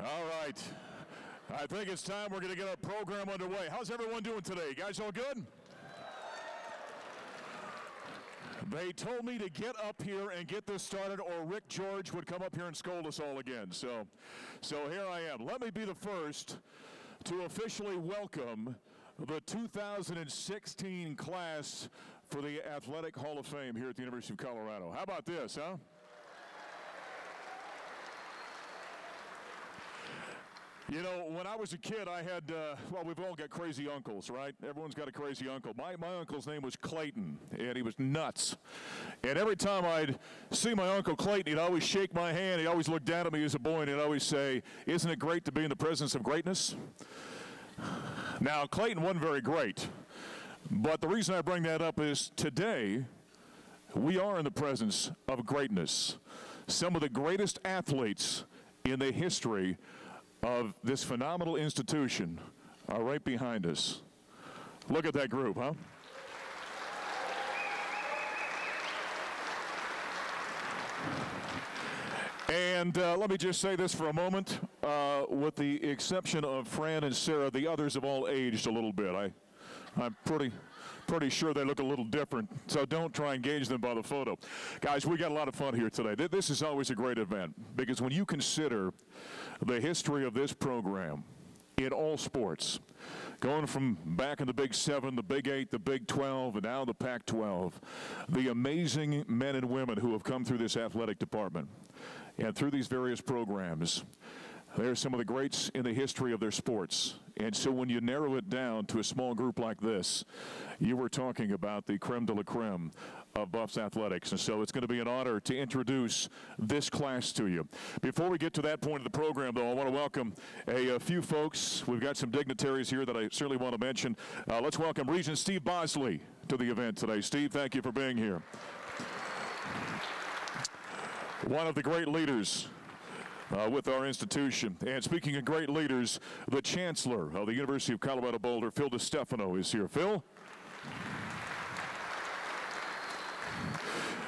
All right. I think it's time we're going to get our program underway. How's everyone doing today? You guys all good? They told me to get up here and get this started, or Rick George would come up here and scold us all again. So here I am. Let me be the first to officially welcome the 2016 class for the Athletic Hall of Fame here at the University of Colorado. How about this, huh? You know, when I was a kid, I had, well, we've all got crazy uncles, right? Everyone's got a crazy uncle. My uncle's name was Clayton, and he was nuts. And every time I'd see my Uncle Clayton, he'd always shake my hand. He'd always look down at me as a boy, and he'd always say, "Isn't it great to be in the presence of greatness?" Now, Clayton wasn't very great, but the reason I bring that up is today we are in the presence of greatness. Some of the greatest athletes in the history of this phenomenal institution are right behind us. Look at that group, huh? And let me just say this for a moment. With the exception of Fran and Sarah, the others have all aged a little bit. I'm pretty sure they look a little different, so don't try and gauge them by the photo. Guys, we got a lot of fun here today. This is always a great event, because when you consider the history of this program in all sports, going from back in the Big 7, the Big 8, the Big 12, and now the Pac-12, the amazing men and women who have come through this athletic department and through these various programs, they're some of the greats in the history of their sports. And so when you narrow it down to a small group like this, you were talking about the creme de la creme of Buffs athletics. And so it's going to be an honor to introduce this class to you. Before we get to that point of the program, though, I want to welcome a few folks. We've got some dignitaries here that I certainly want to mention. Let's welcome Regent Steve Bosley to the event today. Steve, thank you for being here. One of the great leaders with our institution. And speaking of great leaders, the Chancellor of the University of Colorado Boulder, Phil DiStefano, is here. Phil?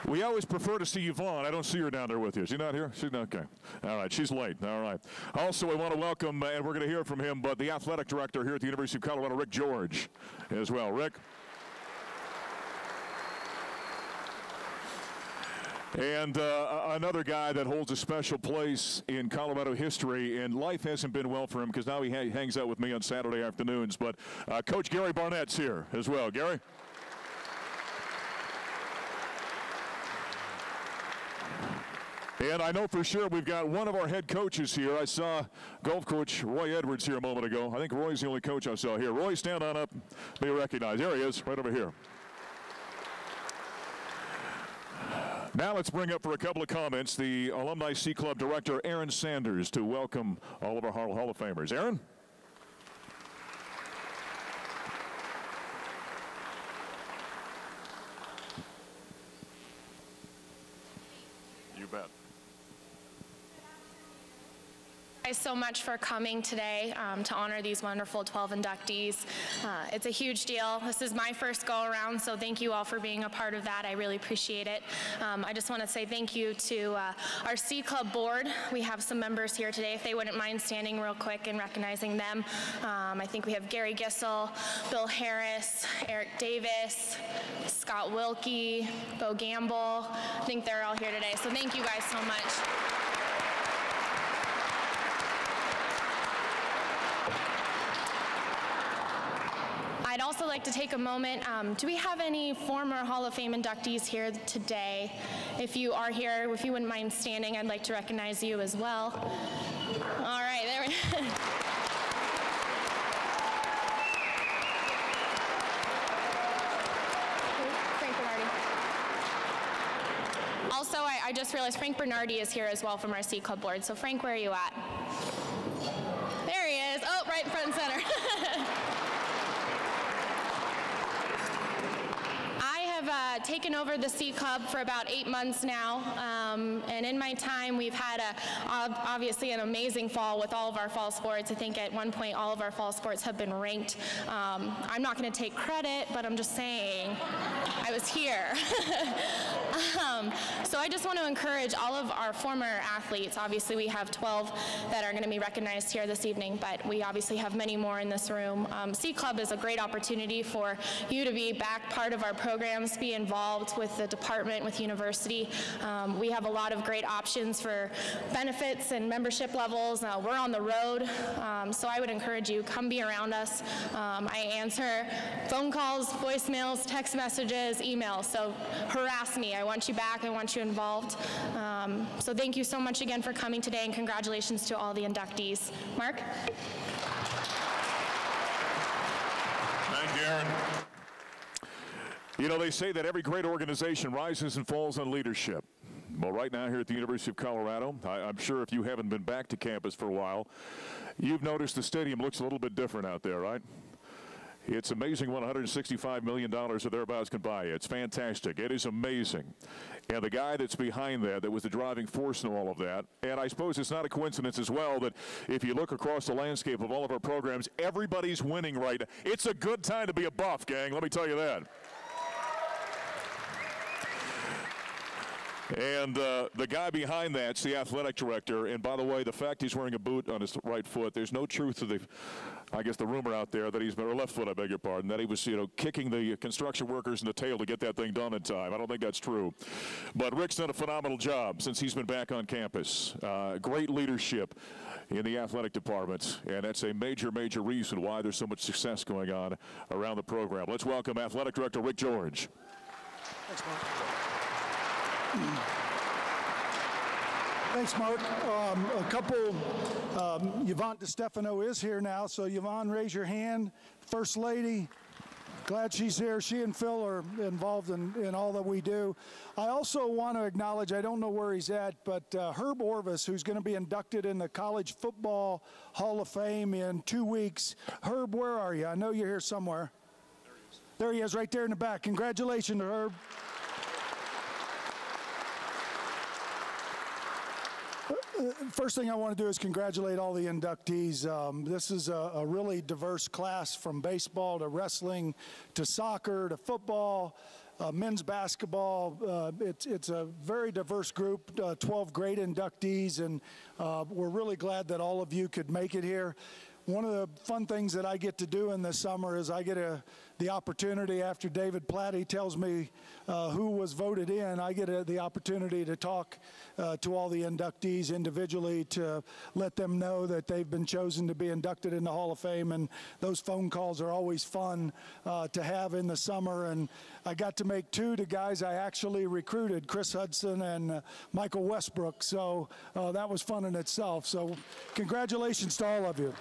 We always prefer to see Yvonne. I don't see her down there with you. Is she not here? She's not, okay. All right, she's late. All right. Also, we want to welcome, and we're going to hear from him, but the athletic director here at the University of Colorado, Rick George, as well. Rick? And another guy that holds a special place in Colorado history, and life hasn't been well for him because now he hangs out with me on Saturday afternoons. But Coach Gary Barnett's here as well. Gary? And I know for sure we've got one of our head coaches here. I saw golf coach Roy Edwards here a moment ago. I think Roy's the only coach I saw here. Roy, stand on up. Be recognized. There he is, right over here. Now let's bring up for a couple of comments the Alumni C Club Director, Aaron Sanders, to welcome all of our Hall of Famers. Aaron? You bet. Thanks so much for coming today to honor these wonderful 12 inductees. It's a huge deal. This is my first go around, so thank you all for being a part of that. I really appreciate it. I just want to say thank you to our C Club board. We have some members here today, if they wouldn't mind standing real quick and recognizing them. I think we have Gary Gissel, Bill Harris, Eric Davis, Scott Wilkie, Bo Gamble. I think they're all here today, so thank you guys so much. I'd also like to take a moment. Do we have any former Hall of Fame inductees here today? If you are here, if you wouldn't mind standing, I'd like to recognize you as well. All right, there we go. Frank Bernardi. Also, I just realized Frank Bernardi is here as well from our C Club board. So Frank, where are you at? There he is. Oh, right in front and center. taken over the C Club for about 8 months now, and in my time we've had obviously an amazing fall with all of our fall sports. I think at one point all of our fall sports have been ranked. I'm not going to take credit, but I'm just saying I was here. So I just want to encourage all of our former athletes. Obviously we have 12 that are going to be recognized here this evening, but we obviously have many more in this room. C Club is a great opportunity for you to be back part of our programs, be involved with the department, with university. We have a lot of great options for benefits and membership levels. We're on the road, so I would encourage you, come be around us. I answer phone calls, voicemails, text messages, emails, so harass me. I want you back, I want you involved. So thank you so much again for coming today, and congratulations to all the inductees. Mark? Thank you, Aaron. You know, they say that every great organization rises and falls on leadership. Well, right now here at the University of Colorado, I'm sure if you haven't been back to campus for a while, you've noticed the stadium looks a little bit different out there, right? It's amazing what $165 million or thereabouts can buy you. It's fantastic. It is amazing. And the guy that's behind that was the driving force in all of that. And I suppose it's not a coincidence as well that if you look across the landscape of all of our programs, everybody's winning right now. It's a good time to be a Buff, gang. Let me tell you that. And the guy behind that's the athletic director. And by the way, the fact he's wearing a boot on his right foot, there's no truth to the, I guess, the rumor out there that he's, or left foot, I beg your pardon, that he was, kicking the construction workers in the tail to get that thing done in time. I don't think that's true. But Rick's done a phenomenal job since he's been back on campus. Great leadership in the athletic department, and that's a major, major reason why there's so much success going on around the program. Let's welcome Athletic Director Rick George. Thanks, Mark. Thanks, Mark. A couple, Yvonne DeStefano is here now, so Yvonne, raise your hand. First Lady, glad she's here. She and Phil are involved in all that we do. I also want to acknowledge, I don't know where he's at, but Herb Orvis, who's going to be inducted in the College Football Hall of Fame in 2 weeks. Herb, where are you? I know you're here somewhere. There he is, right there in the back. Congratulations, Herb. First thing I want to do is congratulate all the inductees. This is a really diverse class, from baseball to wrestling to soccer to football, men's basketball. It's a very diverse group, 12 great inductees, and we're really glad that all of you could make it here. One of the fun things that I get to do in the summer is I get the opportunity, after David Platty tells me who was voted in, I get the opportunity to talk to all the inductees individually to let them know that they've been chosen to be inducted in the Hall of Fame, and those phone calls are always fun to have in the summer. And I got to make two to guys I actually recruited, Chris Hudson and Michael Westbrook, so that was fun in itself. So congratulations to all of you.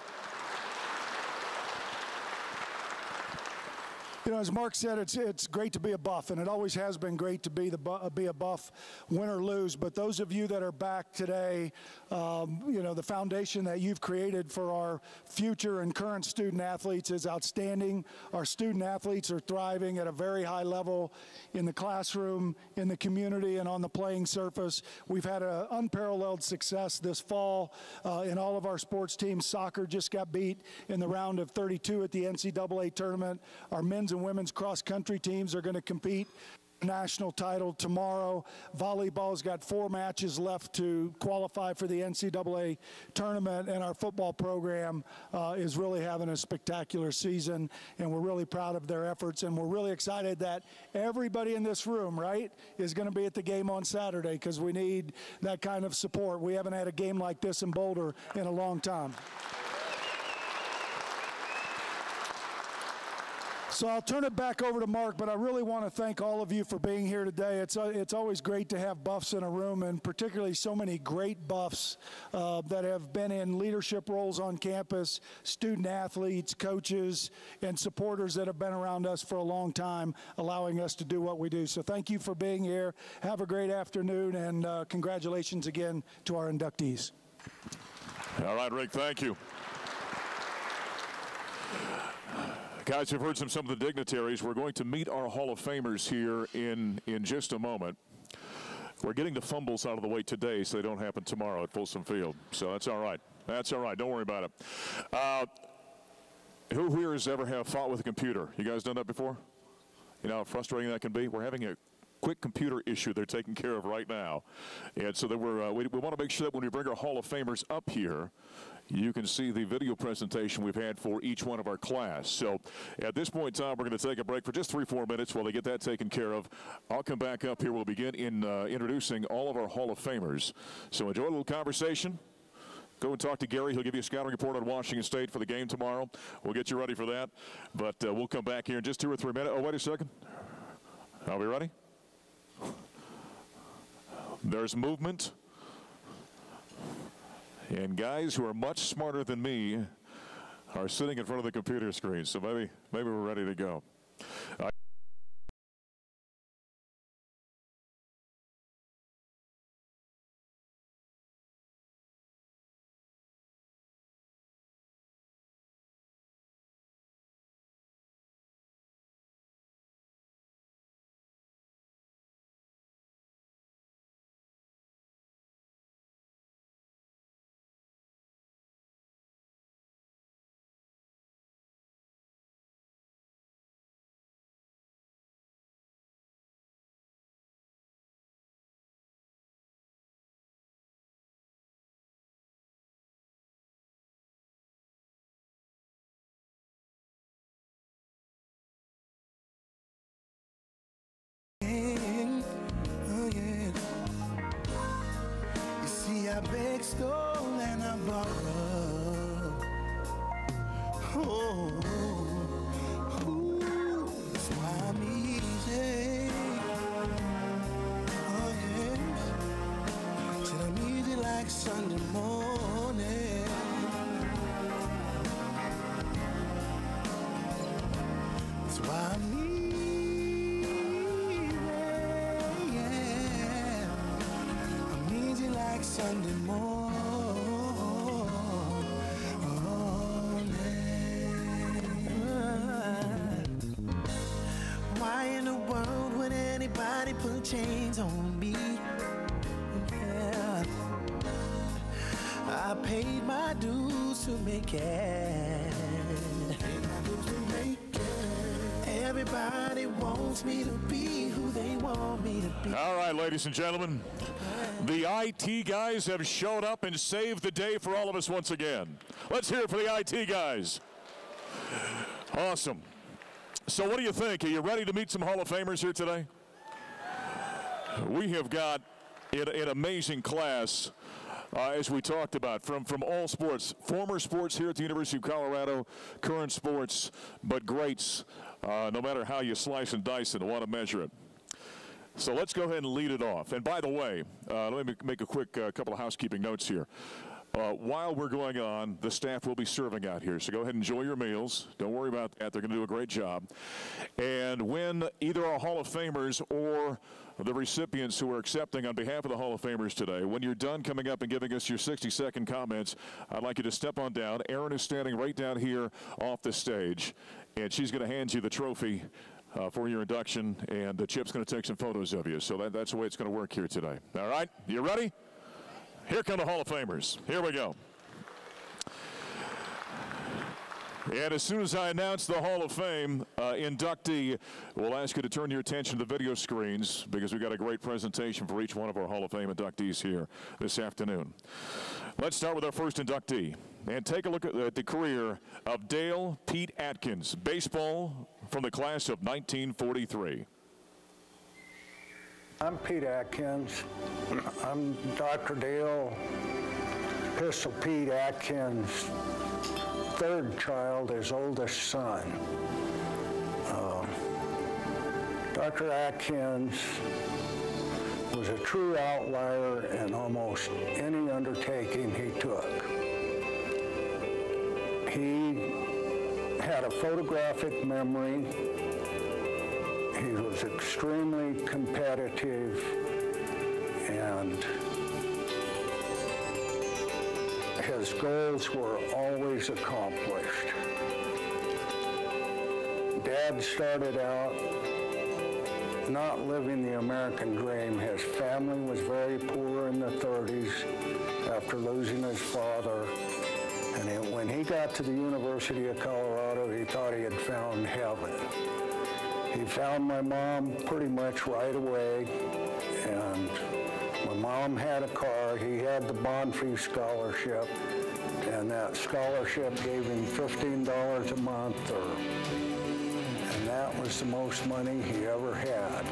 You know, as Mark said, it's great to be a Buff, and it always has been great to be a Buff, win or lose. But those of you that are back today, you know, the foundation that you've created for our future and current student athletes is outstanding. Our student athletes are thriving at a very high level in the classroom, in the community, and on the playing surface. We've had an unparalleled success this fall in all of our sports teams. Soccer just got beat in the round of 32 at the NCAA tournament. Our men's and women's cross-country teams are going to compete national title tomorrow. Volleyball's got 4 matches left to qualify for the NCAA tournament, and our football program is really having a spectacular season, and we're really proud of their efforts, and we're really excited that everybody in this room, right, is going to be at the game on Saturday, because we need that kind of support. We haven't had a game like this in Boulder in a long time. So I'll turn it back over to Mark, but I really want to thank all of you for being here today. It's always great to have Buffs in a room, and particularly so many great Buffs that have been in leadership roles on campus, student athletes, coaches, and supporters that have been around us for a long time, allowing us to do what we do. So thank you for being here. Have a great afternoon, and congratulations again to our inductees. All right, Rick, thank you. Guys, we've heard some of the dignitaries. We're going to meet our Hall of Famers here in just a moment. We're getting the fumbles out of the way today so they don't happen tomorrow at Folsom Field. So that's all right. That's all right. Don't worry about it. Who here has ever fought with a computer? You guys done that before? You know how frustrating that can be? We're having a quick computer issue they're taking care of right now. And so that we want to make sure that when we bring our Hall of Famers up here, you can see the video presentation we've had for each one of our class. So at this point in time, we're going to take a break for just 3-4 minutes while they get that taken care of. I'll come back up here. We'll begin introducing all of our Hall of Famers. So enjoy a little conversation. Go and talk to Gary. He'll give you a scouting report on Washington State for the game tomorrow. We'll get you ready for that. But we'll come back here in just 2 or 3 minutes. Oh, wait a second. Are we ready? There's movement. And guys who are much smarter than me are sitting in front of the computer screen. So maybe we're ready to go. I beg, stole, and I borrow. Oh, that's why I'm easy. Oh, yes. Till I'm easy like Sunday morning. That's why I'm easy. Yeah. I'm easy like Sunday morning. Why in the world would anybody put chains on me? Yeah. I paid my dues to make it. Everybody wants me to be who they want me to be. All right, ladies and gentlemen, the IT guys have showed up and saved the day for all of us once again. Let's hear it for the IT guys. Awesome. So what do you think? Are you ready to meet some Hall of Famers here today? We have got an amazing class, as we talked about, from all sports. Former sports here at the University of Colorado, current sports, but greats, no matter how you slice and dice it and want to measure it. So let's go ahead and lead it off. And by the way, let me make a quick couple of housekeeping notes here. While we're going on, the staff will be serving out here. So go ahead and enjoy your meals. Don't worry about that. They're going to do a great job. And when either our Hall of Famers or the recipients who are accepting on behalf of the Hall of Famers today, when you're done coming up and giving us your 60-second comments, I'd like you to step on down. Erin is standing right down here off the stage, and she's going to hand you the trophy for your induction, and Chip's going to take some photos of you. So that's the way it's going to work here today. All right? You ready? Here come the Hall of Famers. Here we go. And as soon as I announce the Hall of Fame inductee, we'll ask you to turn your attention to the video screens because we've got a great presentation for each one of our Hall of Fame inductees here this afternoon. Let's start with our first inductee and take a look at the career of Dale Pete Atkins, baseball from the class of 1943. I'm Pete Atkins. I'm Dr. Dale Pistol Pete Atkins' third child, his oldest son. Dr. Atkins was a true outlier in almost any undertaking he took. He had a photographic memory. He was extremely competitive, and his goals were always accomplished. Dad started out not living the American dream. His family was very poor in the 30s after losing his father. And when he got to the University of Colorado, he thought he had found heaven. He found my mom pretty much right away, and my mom had a car. He had the bond fee scholarship, and that scholarship gave him $15 a month, and that was the most money he ever had.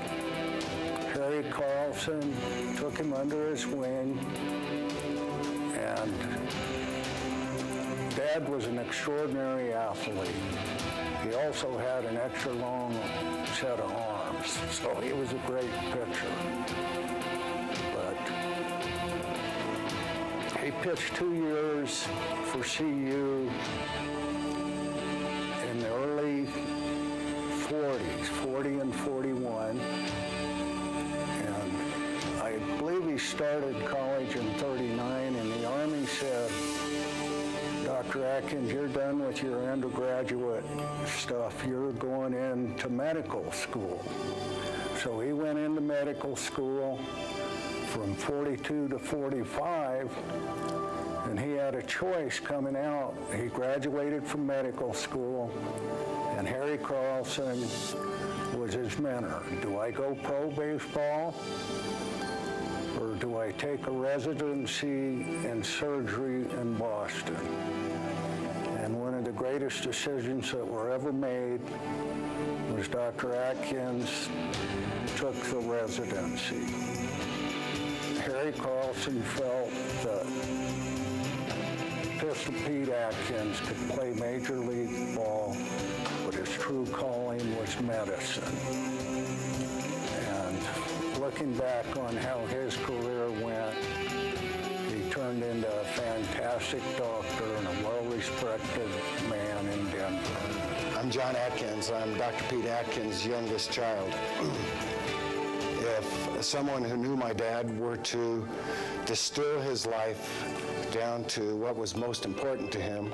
Harry Carlson took him under his wing, and Dad was an extraordinary athlete. He also had an extra long set of arms, so he was a great pitcher. But he pitched 2 years for CU in the early 40s, 40 and 41. And I believe he started college in 39, and the Army said, Dr. Atkins, you're done with your undergraduate stuff. You're going into medical school. So he went into medical school from 42 to 45, and he had a choice coming out. He graduated from medical school, and Harry Carlson was his mentor. Do I go pro baseball, or do I take a residency in surgery in Boston? And one of the greatest decisions that were ever made was Dr. Atkins took the residency. Harry Carlson felt that Pistol Pete Atkins could play Major League ball, but his true calling was medicine. And looking back on how his career went, he turned into a fantastic doctor and a well-respected man in Denver. I'm John Atkins. I'm Dr. Pete Atkins' youngest child. If someone who knew my dad were to distill his life down to what was most important to him,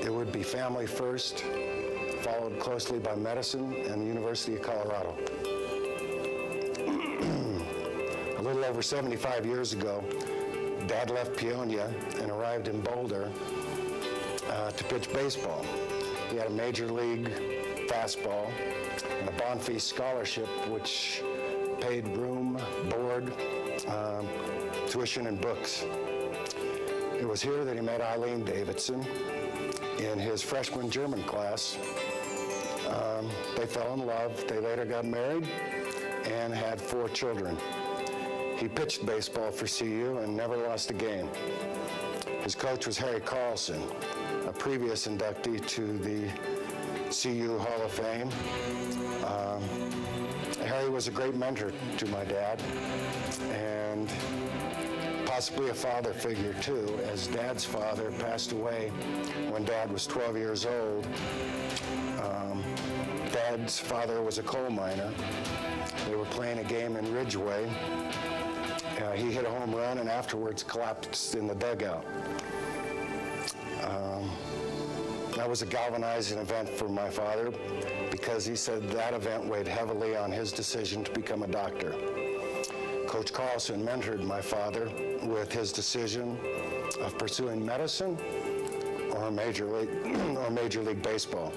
it would be family first, followed closely by medicine and the University of Colorado. A little over 75 years ago, Dad left Peonia and arrived in Boulder to pitch baseball. He had a major league fastball and a bond fee scholarship, which paid room, board, tuition, and books. It was here that he met Eileen Davidson in his freshman German class. They fell in love. They later got married and had 4 children. He pitched baseball for CU and never lost a game. His coach was Harry Carlson, a previous inductee to the CU Hall of Fame. Harry was a great mentor to my dad, and possibly a father figure too, as Dad's father passed away when Dad was 12 years old. Dad's father was a coal miner. They were playing a game in Ridgeway. He hit a home run and afterwards collapsed in the dugout. That was a galvanizing event for my father because he said that event weighed heavily on his decision to become a doctor. Coach Carlson mentored my father with his decision of pursuing medicine or Major League Baseball.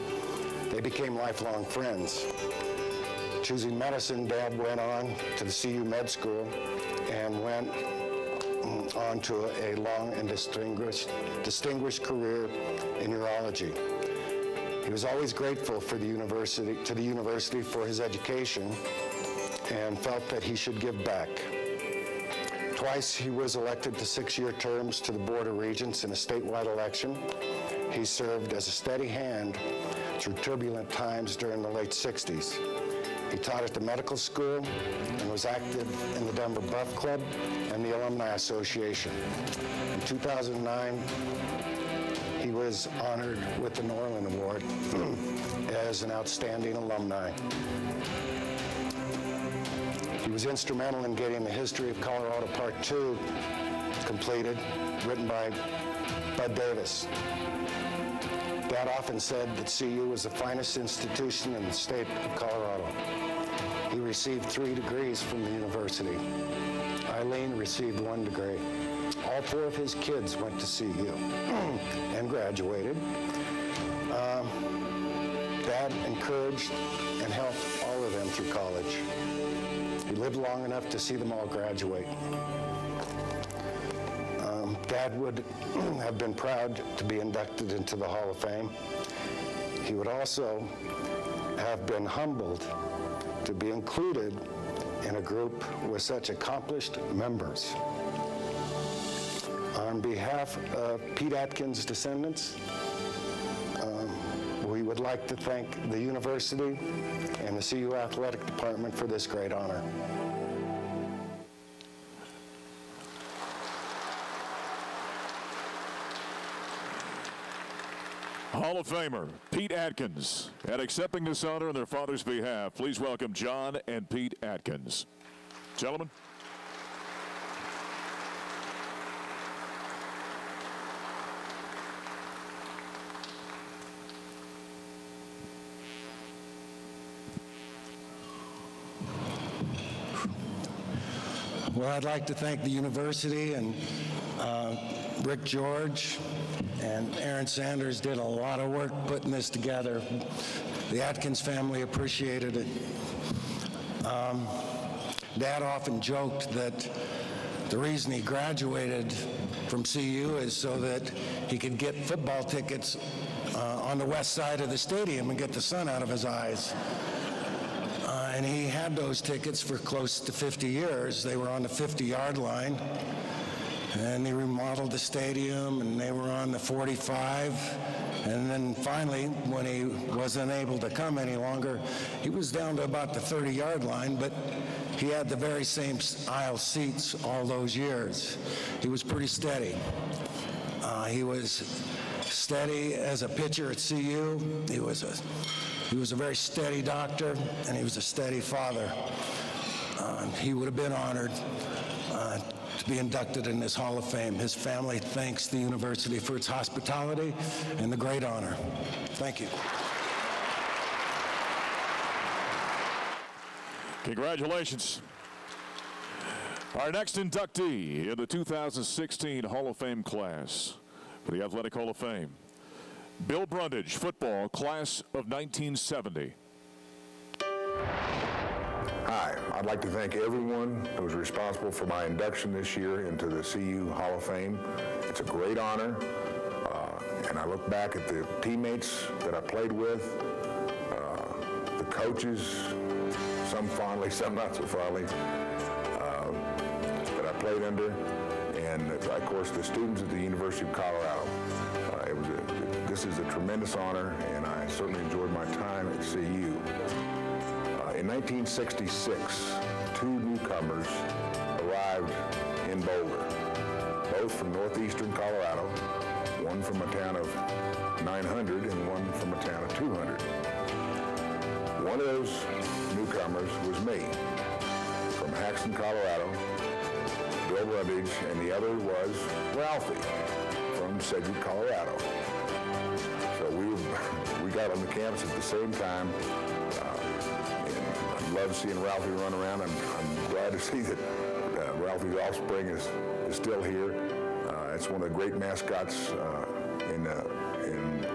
They became lifelong friends. Choosing medicine, Dad went on to the CU Med School and went on to a long and distinguished career in urology. He was always grateful to the university for his education and felt that he should give back. Twice he was elected to 6-year terms to the Board of Regents in a statewide election. He served as a steady hand through turbulent times during the late 60s. He taught at the medical school and was active in the Denver Buff Club and the Alumni Association. In 2009, he was honored with the Norland Award as an outstanding alumni. He was instrumental in getting the History of Colorado Part 2 completed, written by Bud Davis. Dad often said that CU was the finest institution in the state of Colorado. He received 3 degrees from the university. Eileen received 1 degree. All 4 of his kids went to CU and graduated. Dad encouraged and helped all of them through college. He lived long enough to see them all graduate. Dad would have been proud to be inducted into the Hall of Fame. He would also have been humbled to be included in a group with such accomplished members. On behalf of Pete Atkins' descendants, we would like to thank the university and the CU Athletic Department for this great honor. Hall of Famer Pete Atkins, and accepting this honor on their father's behalf, please welcome John and Pete Atkins. Gentlemen. Well, I'd like to thank the university and Rick George and Aaron Sanders did a lot of work putting this together. The Atkins family appreciated it. Dad often joked that the reason he graduated from CU is so that he could get football tickets on the west side of the stadium and get the sun out of his eyes. And he had those tickets for close to 50 years. They were on the 50-yard line. And they remodeled the stadium, and they were on the 45. And then finally, when he wasn't able to come any longer, he was down to about the 30-yard line, but he had the very same aisle seats all those years. He was pretty steady. He was steady as a pitcher at CU. He was a very steady doctor, and he was a steady father. He would have been honored to be inducted in this Hall of Fame. His family thanks the university for its hospitality and the great honor. Thank you. Congratulations. Our next inductee in the 2016 Hall of Fame class for the Athletic Hall of Fame, Bill Brundage, football, class of 1970. Hi, I'd like to thank everyone who was responsible for my induction this year into the CU Hall of Fame. It's a great honor, and I look back at the teammates that I played with, the coaches, some fondly, some not so fondly, that I played under, and of course the students at the University of Colorado. This is a tremendous honor, and I certainly enjoyed my time at CU. In 1966, 2 newcomers arrived in Boulder, both from northeastern Colorado, one from a town of 900 and one from a town of 200. One of those newcomers was me, from Haxton, Colorado, Bill Brundage, and the other was Ralphie from Sedgwick, Colorado. So we got on the campus at the same time. Love seeing Ralphie run around, and I'm glad to see that Ralphie's offspring is still here. It's one of the great mascots in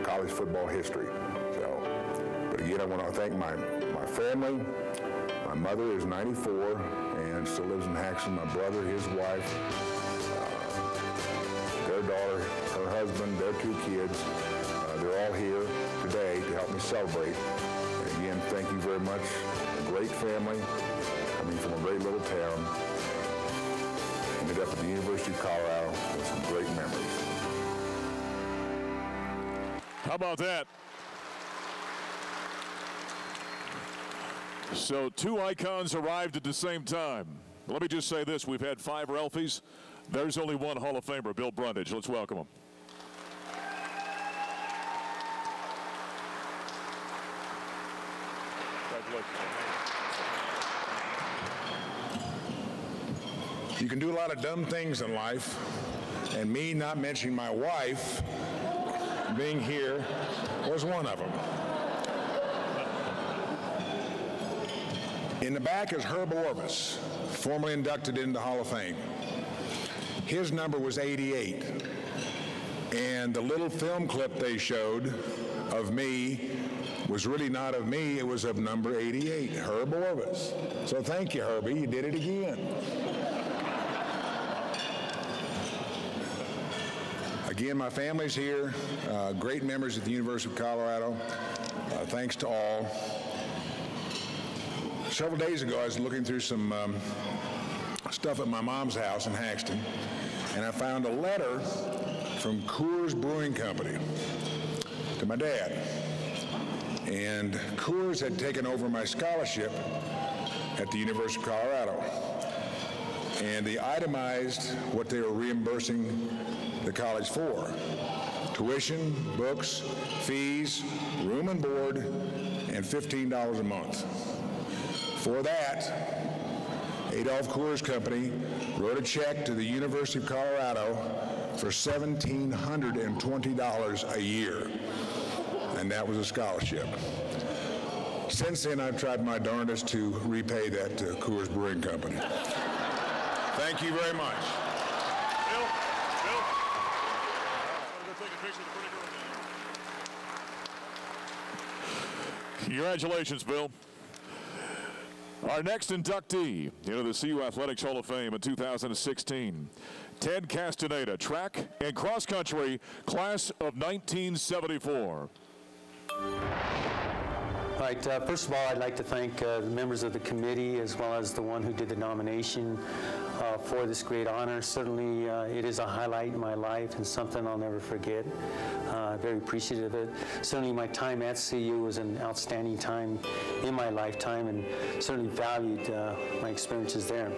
college football history. So, but again, I want to thank my family. My mother is 94 and still lives in Haxton. My brother, his wife, their daughter, her husband, their 2 kids. They're all here today to help me celebrate. And again, thank you very much. Great family, coming from a great little town. Ended up at the University of Colorado with some great memories. How about that? So 2 icons arrived at the same time. Let me just say this, we've had 5 Ralphies. There's only 1 Hall of Famer, Bill Brundage. Let's welcome him. You can do a lot of dumb things in life, and me not mentioning my wife being here was one of them. In the back is Herb Orvis, formerly inducted into the Hall of Fame. His number was 88. And the little film clip they showed of me was really not of me, it was of number 88, Herb Orvis. So thank you, Herbie, you did it again. Again, my family's here, great members at the University of Colorado. Thanks to all. Several days ago, I was looking through some stuff at my mom's house in Haxton, and I found a letter from Coors Brewing Company to my dad. And Coors had taken over my scholarship at the University of Colorado. And they itemized what they were reimbursing the college for: tuition, books, fees, room and board, and $15 a month. For that, Adolph Coors Company wrote a check to the University of Colorado for $1,720 a year, and that was a scholarship. Since then, I've tried my darndest to repay that to Coors Brewing Company. Thank you very much. Bill. Congratulations, Bill. Our next inductee into the CU Athletics Hall of Fame in 2016, Ted Castaneda, track and cross country, class of 1974. All right, first of all, I'd like to thank the members of the committee as well as the one who did the nomination for this great honor. Certainly, it is a highlight in my life and something I'll never forget. Very appreciative of it. Certainly, my time at CU was an outstanding time in my lifetime, and certainly valued my experiences there.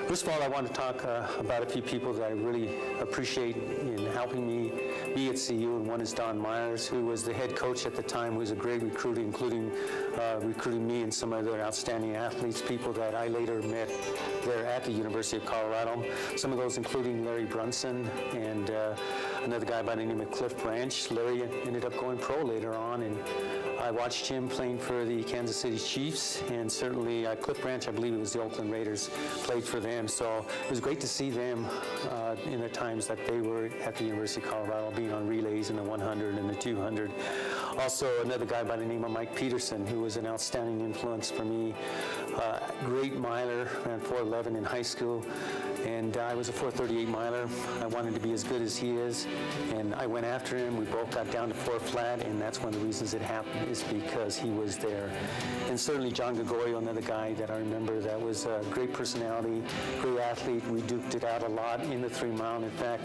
First of all, I want to talk about a few people that I really appreciate in helping me be at CU, and one is Don Myers, who was the head coach at the time, who was a great recruiter, including recruiting me and some other outstanding athletes, people that I later met there at the University of Colorado. Some of those including Larry Brunson and another guy by the name of Cliff Branch. Larry ended up going pro later on, and I watched him playing for the Kansas City Chiefs, and certainly Cliff Branch, I believe it was the Oakland Raiders, played for them. So it was great to see them in the times that they were at the University of Colorado, being on relays in the 100 and the 200. Also, another guy by the name of Mike Peterson, who was an outstanding influence for me. Great miler, ran 4.11 in high school, and I was a 4.38 miler. I wanted to be as good as he is, and I went after him. We both got down to 4 flat, and that's one of the reasons it happened, is because he was there. And certainly John Gregorio, another guy that I remember that was a great personality, great athlete. We duked it out a lot in the 3 mile. In fact,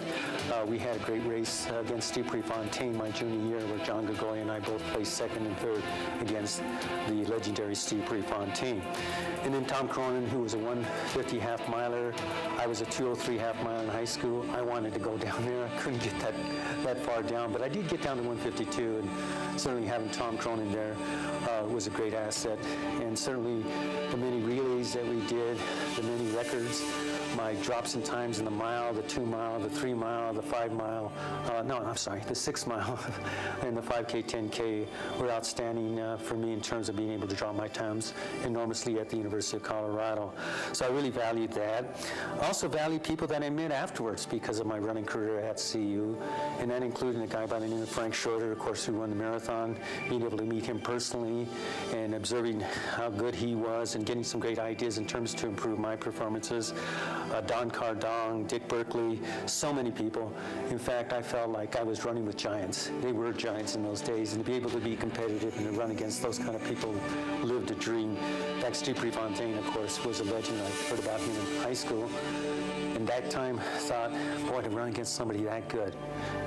we had a great race against Steve Prefontaine my junior year, where John Gregorio and I both placed second and third against the legendary Steve Prefontaine. And then Tom Cronin, who was a 150 half miler. I was a 203 half mile in high school. I wanted to go down there. I couldn't get that far down, but I did get down to 152, and certainly having Tom Cronin there was a great asset. And certainly the many relays that we did, the many records, my drops in times in the mile, the 2 mile, the 3 mile, the 5 mile, the 6 mile, and the 5K, 10K were outstanding for me in terms of being able to drop my times enormously at the University of Colorado. So I really valued that. I also valued people that I met afterwards because of my running career at CU, and that included a guy by the name of Frank Schroeder, of course, who won the marathon, being able to meet him personally and observing how good he was and getting some great ideas in terms to improve my performances. Don Cardong, Dick Berkeley, so many people. In fact, I felt like I was running with giants. They were giants in those days, and to be able to be competitive and to run against those kind of people lived a dream. In fact, Steve Prefontaine, of course, was a legend. I heard about him in high school. And that time, I thought, boy, to run against somebody that good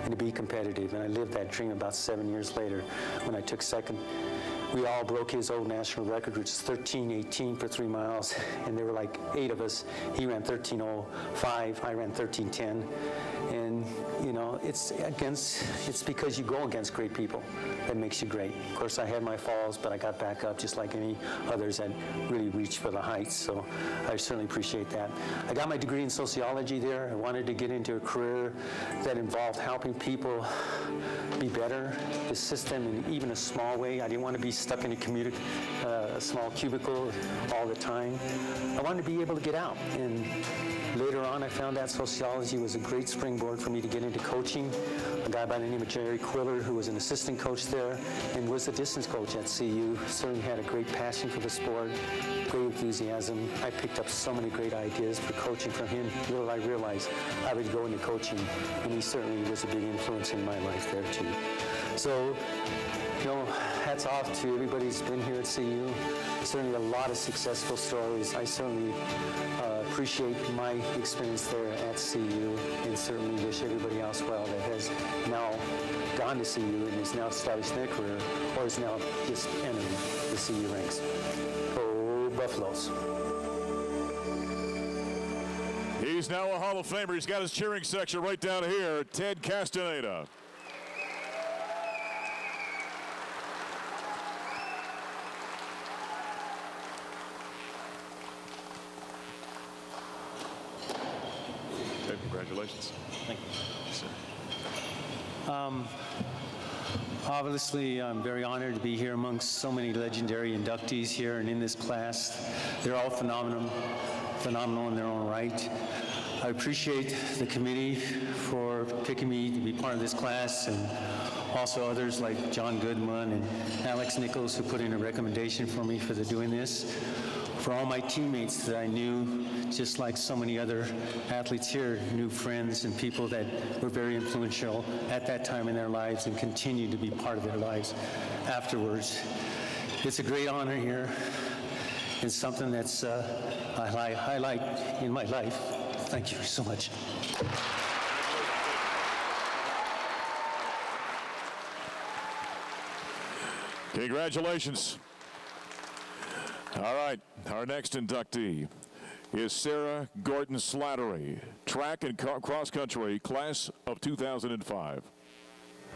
and to be competitive. And I lived that dream about 7 years later when I took second we all broke his old national record, which is 13:18 for 3 miles, and there were like 8 of us. He ran 13:05, I ran 13:10, and you know, it's because you go against great people that makes you great. Of course, I had my falls, but I got back up just like any others that really reached for the heights, so I certainly appreciate that. I got my degree in sociology there. I wanted to get into a career that involved helping people be better, assist them in even a small way. I didn't want to be stuck in a small cubicle all the time. I wanted to be able to get out, and later on I found that sociology was a great springboard for me to get into coaching. A guy by the name of Jerry Quiller, who was an assistant coach there and was a distance coach at CU, certainly had a great passion for the sport, great enthusiasm. I picked up so many great ideas for coaching from him. Little I realized I would go into coaching, and he certainly was a big influence in my life there too. So, you know, hats off to everybody who's been here at CU. Certainly a lot of successful stories. I certainly appreciate my experience there at CU, and certainly wish everybody else well that has now gone to CU and is now established their career, or is now just entering the CU ranks. Go Buffaloes. He's now a Hall of Famer. He's got his cheering section right down here. Ted Castaneda. Ted, congratulations. Thank you. Obviously, I'm very honored to be here amongst so many legendary inductees here and in this class. They're all phenomenal in their own right. I appreciate the committee for picking me to be part of this class, and also others like John Goodman and Alex Nichols, who put in a recommendation for me for doing this. For all my teammates that I knew, just like so many other athletes here, new friends and people that were very influential at that time in their lives and continue to be part of their lives afterwards. It's a great honor here. It's something that's I highlight in my life. Thank you so much. Congratulations. All right, our next inductee is Sarah Gordon Slattery, track and cross country, class of 2005.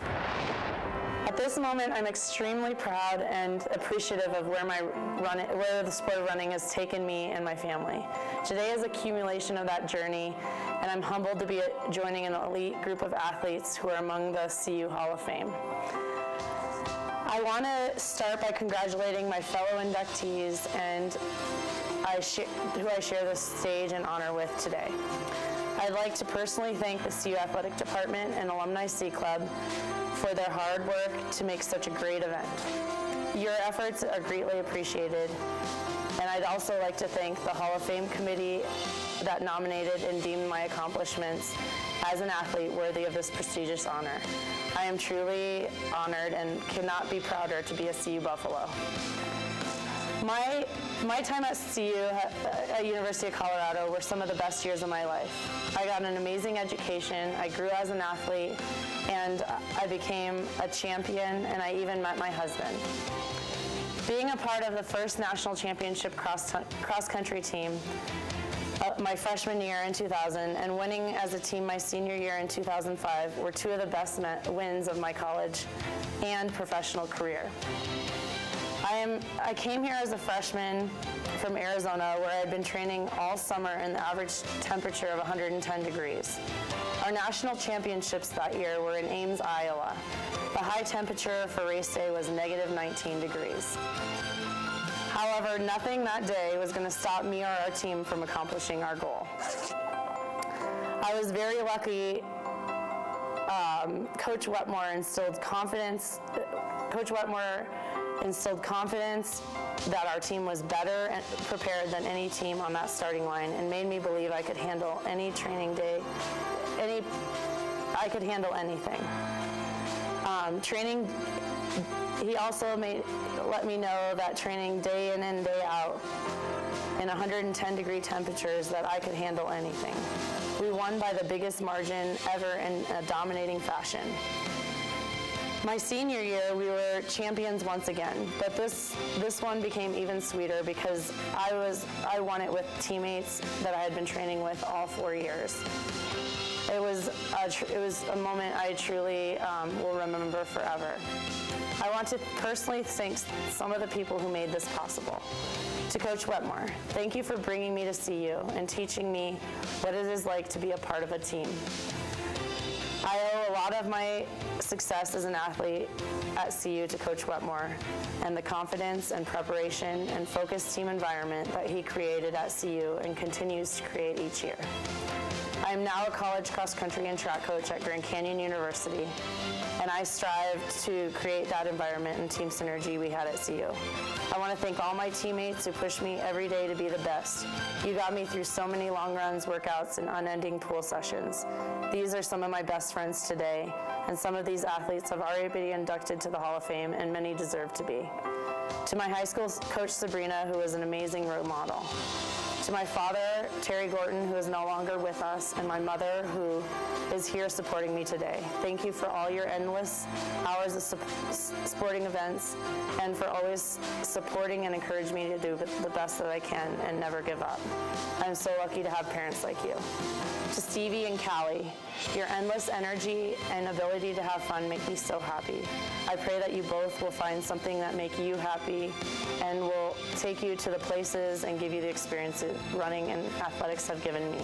At this moment, I'm extremely proud and appreciative of where the sport of running has taken me and my family. Today is an accumulation of that journey, and I'm humbled to be joining an elite group of athletes who are among the CU Hall of Fame. I want to start by congratulating my fellow inductees and who I share this stage and honor with today. I'd like to personally thank the CU Athletic Department and Alumni C Club for their hard work to make such a great event. Your efforts are greatly appreciated, and I'd also like to thank the Hall of Fame committee that nominated and deemed my accomplishments as an athlete worthy of this prestigious honor. I am truly honored and cannot be prouder to be a CU Buffalo. My time at CU at University of Colorado were some of the best years of my life. I got an amazing education, I grew as an athlete, and I became a champion, and I even met my husband. Being a part of the first national championship cross-country team my freshman year in 2000 and winning as a team my senior year in 2005 were two of the best wins of my college and professional career. I came here as a freshman from Arizona, where I had been training all summer in the average temperature of 110 degrees. Our national championships that year were in Ames, Iowa. The high temperature for race day was -19 degrees. However, nothing that day was going to stop me or our team from accomplishing our goal. I was very lucky. Coach Wetmore instilled confidence. Coach Wetmore instilled confidence that our team was better and prepared than any team on that starting line, and made me believe I could handle any training day. I could handle anything. He also let me know that training day in and day out in 110 degree temperatures that I could handle anything. We won by the biggest margin ever in a dominating fashion. My senior year, we were champions once again, but this one became even sweeter because I won it with teammates that I had been training with all 4 years. It was a moment I truly will remember forever. I want to personally thank some of the people who made this possible. To Coach Wetmore, thank you for bringing me to CU and teaching me what it is like to be a part of a team. I owe a lot of my success as an athlete at CU to Coach Wetmore and the confidence and preparation and focused team environment that he created at CU and continues to create each year. I am now a college cross country and track coach at Grand Canyon University, and I strive to create that environment and team synergy we had at CU. I want to thank all my teammates who push me every day to be the best. You got me through so many long runs, workouts, and unending pool sessions. These are some of my best friends today, and some of these athletes have already been inducted to the Hall of Fame, and many deserve to be. To my high school coach, Sabrina, who was an amazing role model. To my father, Terry Gorton, who is no longer with us, and my mother, who is here supporting me today. Thank you for all your endless hours of sporting events and for always supporting and encouraging me to do the best that I can and never give up. I'm so lucky to have parents like you. To Stevie and Callie, your endless energy and ability to have fun make me so happy. I pray that you both will find something that make you happy and will take you to the places and give you the experiences running and athletics have given me.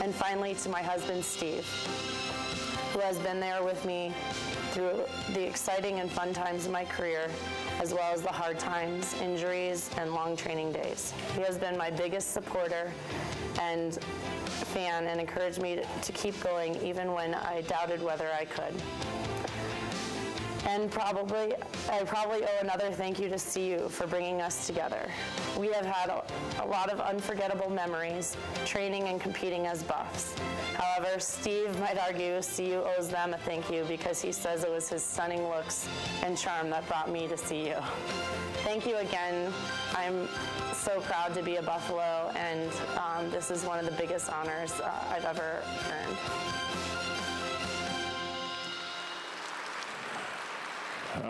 And finally, to my husband, Steve, who has been there with me through the exciting and fun times of my career, as well as the hard times, injuries, and long training days. He has been my biggest supporter and fan and encouraged me to keep going even when I doubted whether I could. And I probably owe another thank you to CU for bringing us together. We have had a lot of unforgettable memories training and competing as Buffs. However, Steve might argue CU owes them a thank you because he says it was his stunning looks and charm that brought me to CU. Thank you again. I'm so proud to be a Buffalo, and this is one of the biggest honors I've ever earned.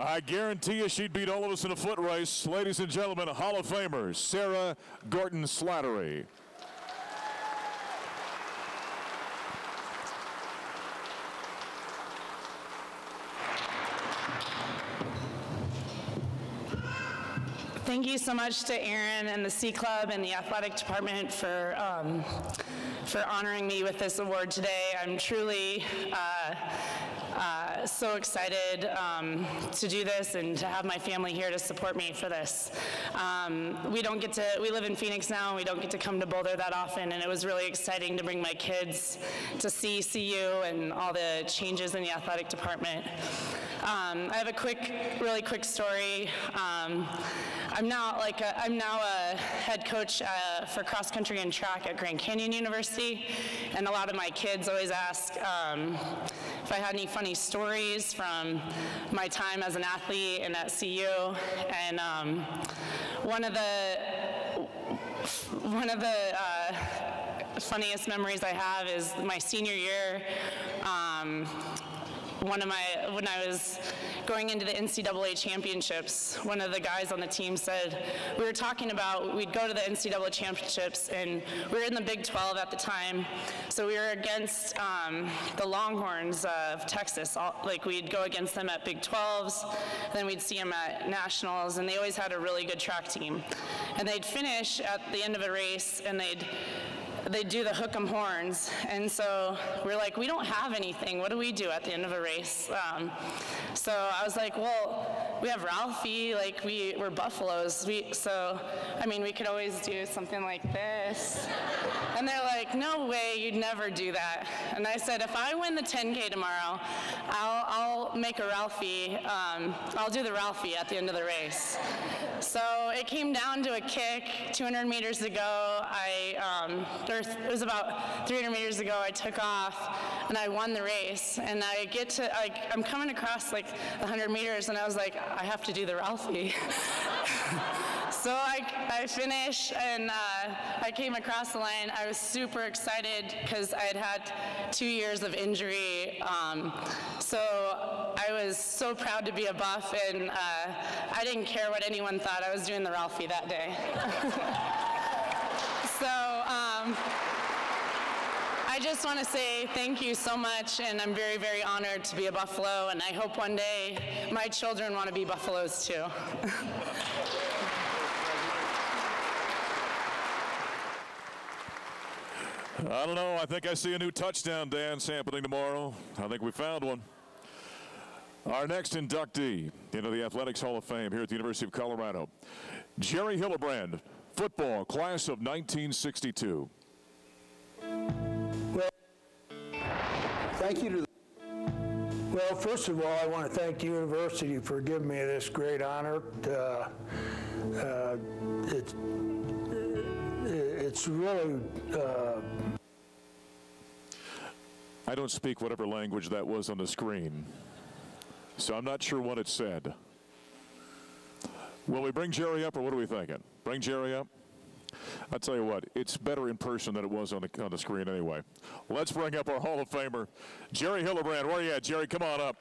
I guarantee you she'd beat all of us in a foot race. Ladies and gentlemen, Hall of Famer Sarah Gorton-Slattery. Thank you so much to Aaron and the C Club and the athletic department for honoring me with this award today. I'm truly so excited to do this and to have my family here to support me for this. We live in Phoenix now, and we don't get to come to Boulder that often, and it was really exciting to bring my kids to see CU and all the changes in the athletic department. I have a really quick story. I'm now a head coach for cross country and track at Grand Canyon University, and a lot of my kids always ask if I had any funny stories from my time as an athlete and at CU. And one of the funniest memories I have is my senior year. When I was going into the NCAA championships, one of the guys on the team said, we were talking about we'd go to the NCAA championships, and we were in the Big 12 at the time, so we were against the Longhorns of Texas. We'd go against them at Big 12s, then we'd see them at nationals, and they always had a really good track team. And they'd finish at the end of a race, and they'd do the hook 'em horns, and so we're like, we don't have anything. What do we do at the end of a race? So I was like, well, we have Ralphie, we're Buffaloes, so we could always do something like this. And they're like, no way, you'd never do that. And I said, if I win the 10K tomorrow, I'll make a Ralphie. I'll do the Ralphie at the end of the race. So it came down to a kick. 200 meters to go, it was about 300 meters to go, I took off, and I won the race. And I get to, I'm coming across the 100 meters, and I was like, I have to do the Ralphie. So I finished, and I came across the line. I was super excited because I had had 2 years of injury. So I was so proud to be a Buff, and I didn't care what anyone thought. I was doing the Ralphie that day. So I just want to say thank you so much, and I'm very, very honored to be a Buffalo, and I hope one day my children want to be Buffaloes too. I don't know. I think I see a new touchdown dance happening tomorrow. I think we found one. Our next inductee into the Athletics Hall of Fame here at the University of Colorado, Jerry Hillebrand, football, class of 1962. Well, thank you to well, first of all, I want to thank the university for giving me this great honor. It's really... I don't speak whatever language that was on the screen, so I'm not sure what it said. Will we bring Jerry up, or what are we thinking? Bring Jerry up? I'll tell you what, it's better in person than it was on the screen anyway. Let's bring up our Hall of Famer, Jerry Hillebrand. Where are you at, Jerry? Come on up.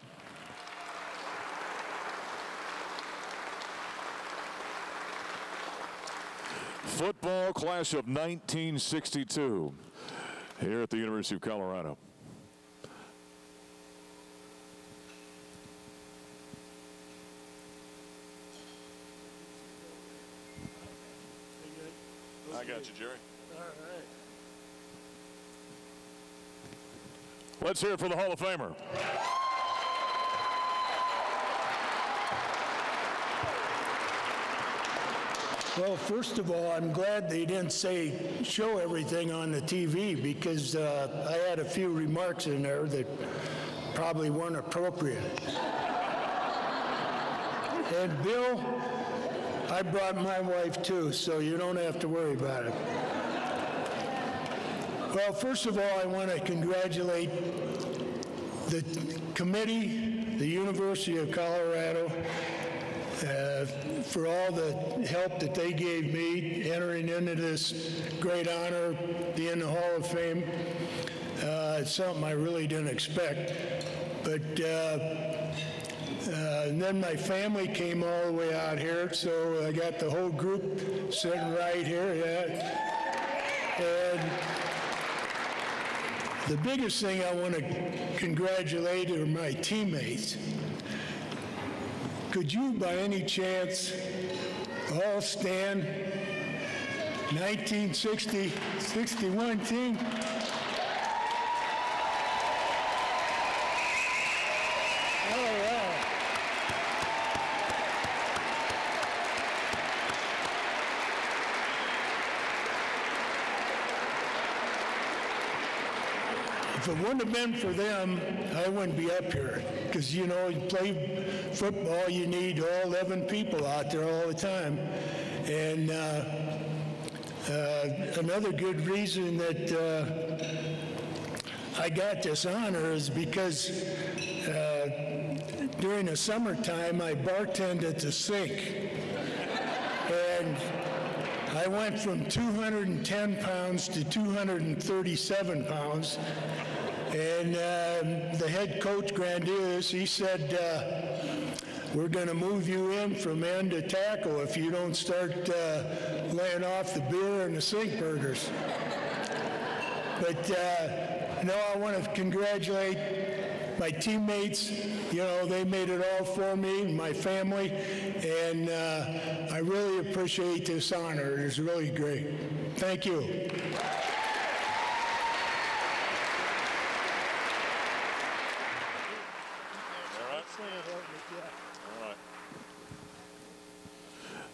Football class of 1962 here at the University of Colorado. I got you, Jerry. All right. Let's hear it for the Hall of Famer. Well, first of all, I'm glad they didn't show everything on the TV, because I had a few remarks in there that probably weren't appropriate. And Bill, I brought my wife too, so you don't have to worry about it. Well, first of all, I want to congratulate the committee, the University of Colorado, for all the help that they gave me entering into this great honor, being in the Hall of Fame. It's something I really didn't expect. But and then my family came all the way out here, so I got the whole group sitting right here. Yeah. And the biggest thing I want to congratulate are my teammates. Could you, by any chance, all stand? 1960-61 team. All right. If it wouldn't have been for them, I wouldn't be up here. Because, you know, you play football, you need all 11 people out there all the time. And another good reason that I got this honor is because during the summertime, I bartended at the Sink. And I went from 210 pounds to 237 pounds. And the head coach, Grandius, he said, we're going to move you in from end to tackle if you don't start laying off the beer and the Sink burgers. But no, I want to congratulate my teammates. You know, they made it all for me and my family. And I really appreciate this honor. It's really great. Thank you.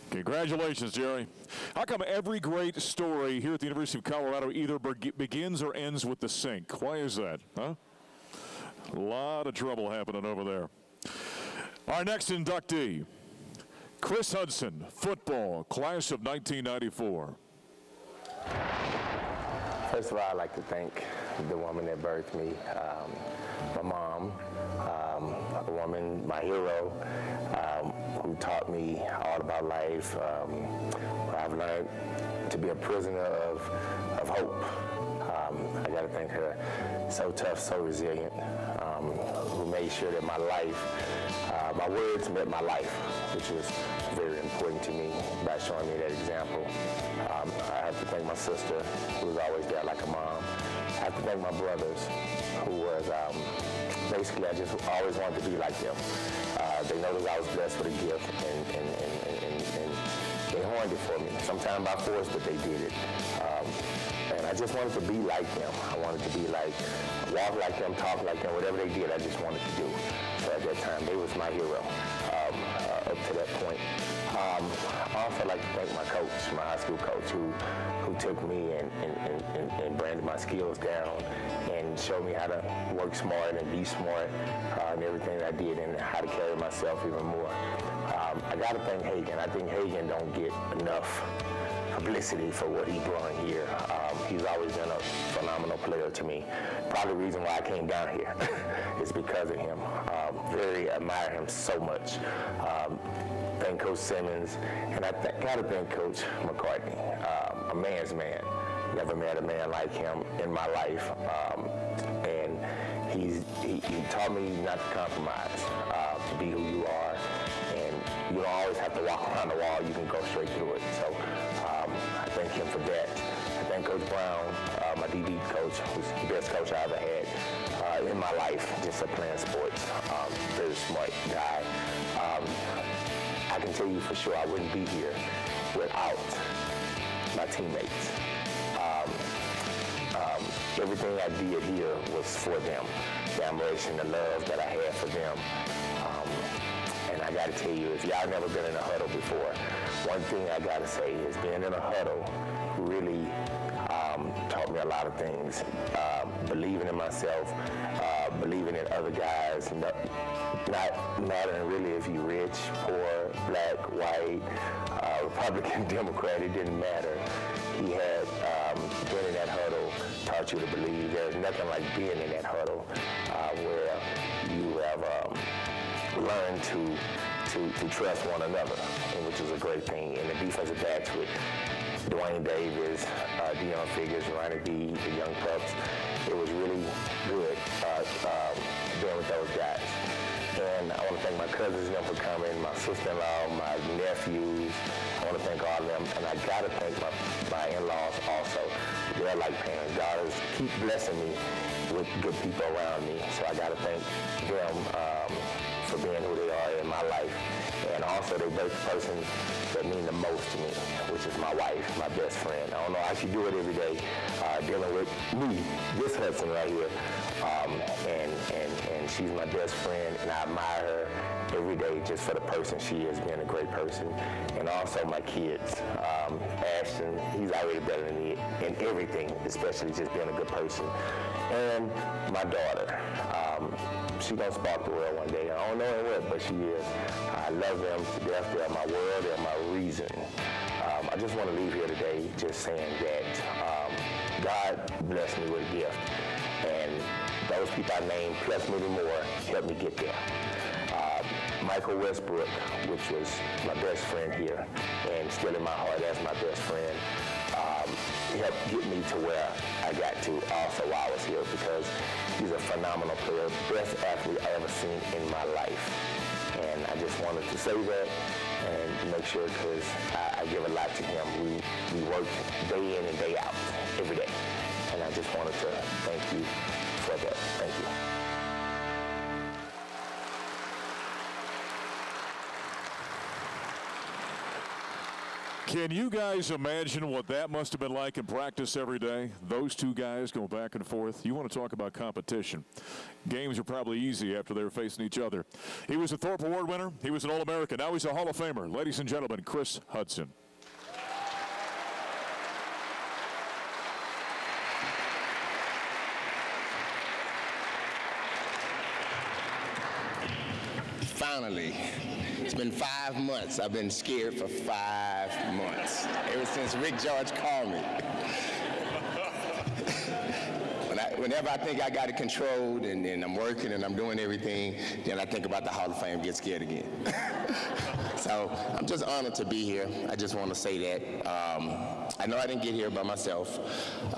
Congratulations, Jerry. How come every great story here at the University of Colorado either begins or ends with the Sink? Why is that, huh? A lot of trouble happening over there. Our next inductee, Chris Hudson, football, class of 1994. First of all, I'd like to thank the woman that birthed me, my mom, a woman, my hero, who taught me all about life. I've learned to be a prisoner of hope. I got to thank her, so tough, so resilient, who made sure that my life, my words met my life, which was very important to me by showing me that example. I have to thank my sister, who was always there like a mom. I have to thank my brothers, who was, basically, I just always wanted to be like them. They know that I was blessed with a gift, and they horned it for me, sometimes by force, but they did it. And I just wanted to be like them. I wanted to be like, walk like them, talk like them, whatever they did, I just wanted to do. So at that time, they was my hero up to that point. I also like to thank my coach, my high school coach, who took me and branded my skills down and showed me how to work smart and be smart in everything that I did and how to carry myself even more. I got to thank Hagan. I think Hagan don't get enough publicity for what he brought here. He's always been a phenomenal player to me. Probably the reason why I came down here is because of him. Really admire him so much. Thank Coach Simmons, and I got to thank Coach McCartney, a man's man. Never met a man like him in my life, and he taught me not to compromise, to be who you are, and you don't always have to walk around the wall. You can go straight through it. So I thank him for that. I thank Coach Brown, my DB coach, who's the best coach I ever had in my life, just playing sports. Very smart guy. I can tell you for sure I wouldn't be here without my teammates. Everything I did here was for them. The admiration, the love that I had for them. And I got to tell you, if y'all never been in a huddle before, one thing I got to say is being in a huddle really taught me a lot of things. Believing in myself, believing in other guys, not mattering really if you're rich, poor, black, white, Republican, Democrat, it didn't matter. He had been in that huddle, taught you to believe. There's nothing like being in that huddle where you have learned to trust one another, which is a great thing. And the defensive backs with Dwayne Davis, Deion Figures, Ronnie D, the young pups, it was really good being with those guys. And I want to thank my cousins for coming, my sister-in-law, my nephews. I want to thank all of them. And I got to thank my in-laws also. They're like parents. God has keep blessing me with good people around me. So I got to thank them for being who they are in my life. And also they birthed the person that mean the most to me, which is my wife, my best friend. I don't know how she do it every day, dealing with me, this Hudson right here. And she's my best friend, and I admire her every day just for the person she is, being a great person. And also my kids. Ashton, he's already better than me in everything, especially just being a good person. And my daughter. She's gonna spark the world one day. I don't know in what, but she is. I love them to death. They're my world, they're my reason. I just want to leave here today just saying that God blessed me with a gift. And those people I named, plus many more, helped me get there. Michael Westbrook, which was my best friend here, and still in my heart as my best friend, helped get me to where I got to also while I was here, because he's a phenomenal player, best athlete I ever seen in my life. And I just wanted to say that and make sure, because I give a lot to him. We work day in and day out, every day. And I just wanted to thank you for that. Thank you. Can you guys imagine what that must have been like in practice every day? Those two guys going back and forth. You want to talk about competition. Games are probably easy after they were facing each other. He was a Thorpe Award winner. He was an All-American. Now he's a Hall of Famer. Ladies and gentlemen, Chris Hudson. Finally. It's been 5 months. I've been scared for 5 months, ever since Rick George called me. whenever I think I got it controlled and I'm working and I'm doing everything, then I think about the Hall of Fame, get scared again. So I'm just honored to be here. I just want to say that. I know I didn't get here by myself.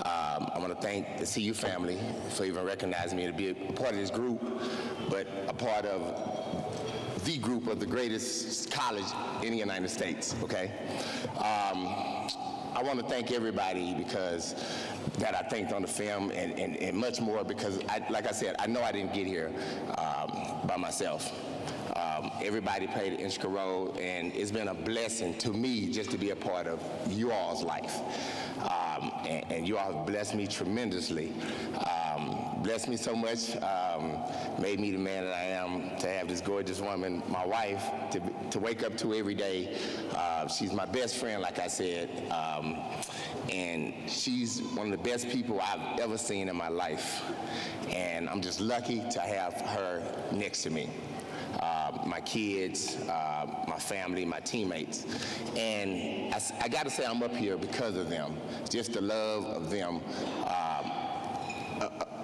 I want to thank the CU family for even recognizing me to be a part of this group, but a part of the group of the greatest college in the United States, okay? I want to thank everybody because that I thanked on the film and much more because, like I said, I know I didn't get here by myself. Everybody played an integral role, and it's been a blessing to me just to be a part of you all's life. And you all have blessed me tremendously. Blessed me so much, made me the man that I am, to have this gorgeous woman, my wife, to wake up to every day. She's my best friend, like I said, and she's one of the best people I've ever seen in my life. And I'm just lucky to have her next to me. My kids, my family, my teammates. And I got to say I'm up here because of them, just the love of them.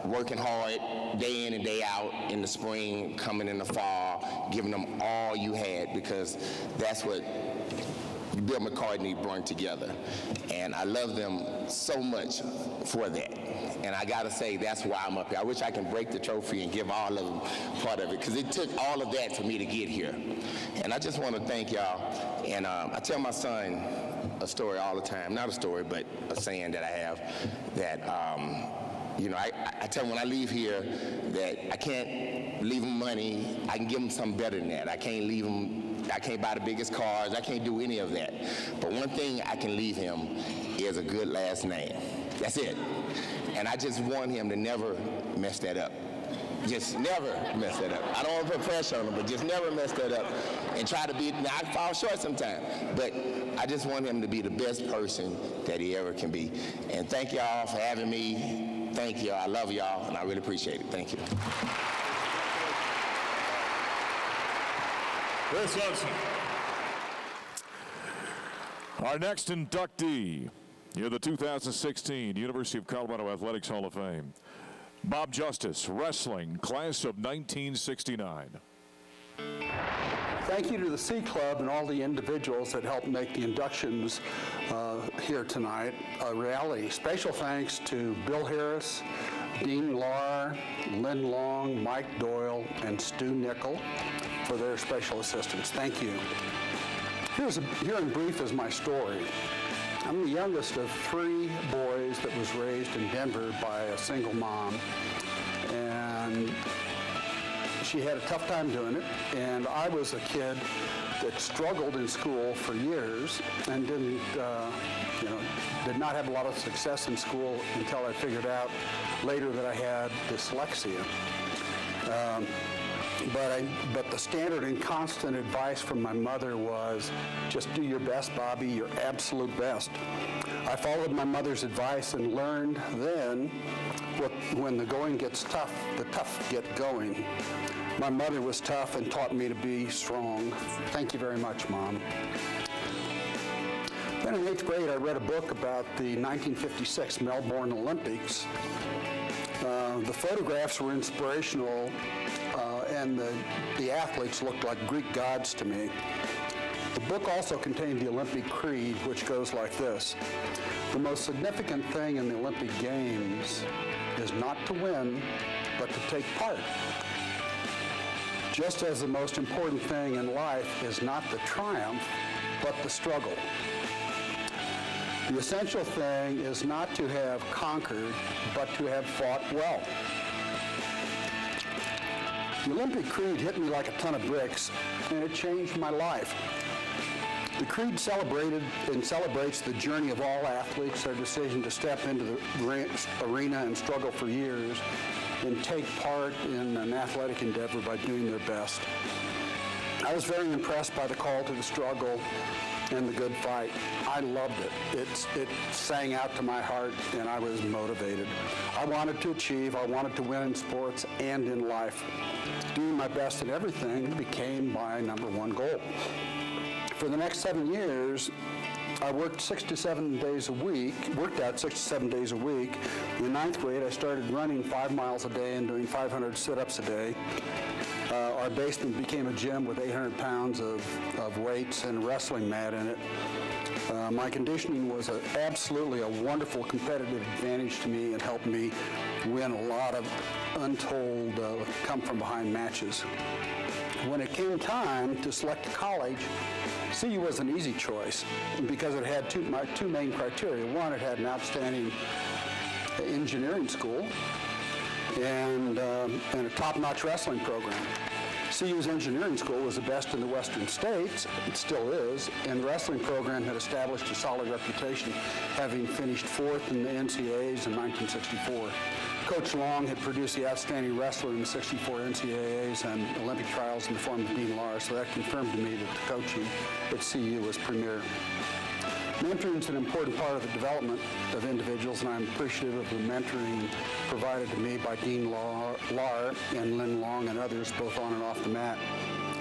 Working hard day in and day out in the spring, coming in the fall, giving them all you had, because that's what Bill McCartney brought together. And I love them so much for that. And I gotta say, that's why I'm up here. I wish I can break the trophy and give all of them part of it, because it took all of that for me to get here. And I just want to thank y'all. And I tell my son a story all the time, not a story, but a saying that I have, that you know, I tell him when I leave here that I can't leave him money. I can give him something better than that. I can't buy the biggest cars. I can't do any of that. But one thing I can leave him is a good last name. That's it. And I just want him to never mess that up. Just never mess that up. I don't want to put pressure on him, but just never mess that up. And try to be, now I fall short sometimes, but I just want him to be the best person that he ever can be. And thank y'all for having me. Thank y'all. I love y'all, and I really appreciate it. Thank you. Chris Hudson. Our next inductee in the 2016 University of Colorado Athletics Hall of Fame, Bob Justice, wrestling, class of 1969. Thank you to the C Club and all the individuals that helped make the inductions here tonight a reality. Special thanks to Bill Harris, Dean Lahr, Lynn Long, Mike Doyle, and Stu Nickel for their special assistance. Thank you. Here in brief is my story. I'm the youngest of 3 boys that was raised in Denver by a single mom, and she had a tough time doing it, and I was a kid that struggled in school for years and did not have a lot of success in school until I figured out later that I had dyslexia. But the standard and constant advice from my mother was, just do your best, Bobby, your absolute best. I followed my mother's advice and learned then, when the going gets tough, the tough get going. My mother was tough and taught me to be strong. Thank you very much, Mom. Then in 8th grade, I read a book about the 1956 Melbourne Olympics. The photographs were inspirational, and the athletes looked like Greek gods to me. The book also contained the Olympic Creed, which goes like this: the most significant thing in the Olympic Games is not to win, but to take part. Just as the most important thing in life is not the triumph, but the struggle. The essential thing is not to have conquered, but to have fought well. The Olympic Creed hit me like a ton of bricks, and it changed my life. The Creed celebrated and celebrates the journey of all athletes, their decision to step into the arena and struggle for years, and take part in an athletic endeavor by doing their best. I was very impressed by the call to the struggle and the good fight. I loved it. It sang out to my heart, and I was motivated. I wanted to achieve. I wanted to win in sports and in life. Doing my best at everything became my #1 goal. For the next 7 years, I worked 6 to 7 days a week, worked out 6 to 7 days a week. In 9th grade, I started running 5 miles a day and doing 500 sit-ups a day. Our basement became a gym with 800 pounds of weights and a wrestling mat in it. My conditioning was absolutely a wonderful competitive advantage to me and helped me win a lot of untold come-from-behind matches. When it came time to select a college, CU was an easy choice because it had my two main criteria. One, it had an outstanding engineering school and a top-notch wrestling program. CU's engineering school was the best in the western states, it still is, and the wrestling program had established a solid reputation, having finished 4th in the NCAAs in 1964. Coach Long had produced the outstanding wrestler in the 64 NCAAs and Olympic trials in the form of Dean Lahr, so that confirmed to me that the coaching at CU was premier. Mentoring is an important part of the development of individuals, and I'm appreciative of the mentoring provided to me by Dean Lahr and Lynn Long and others, both on and off the mat.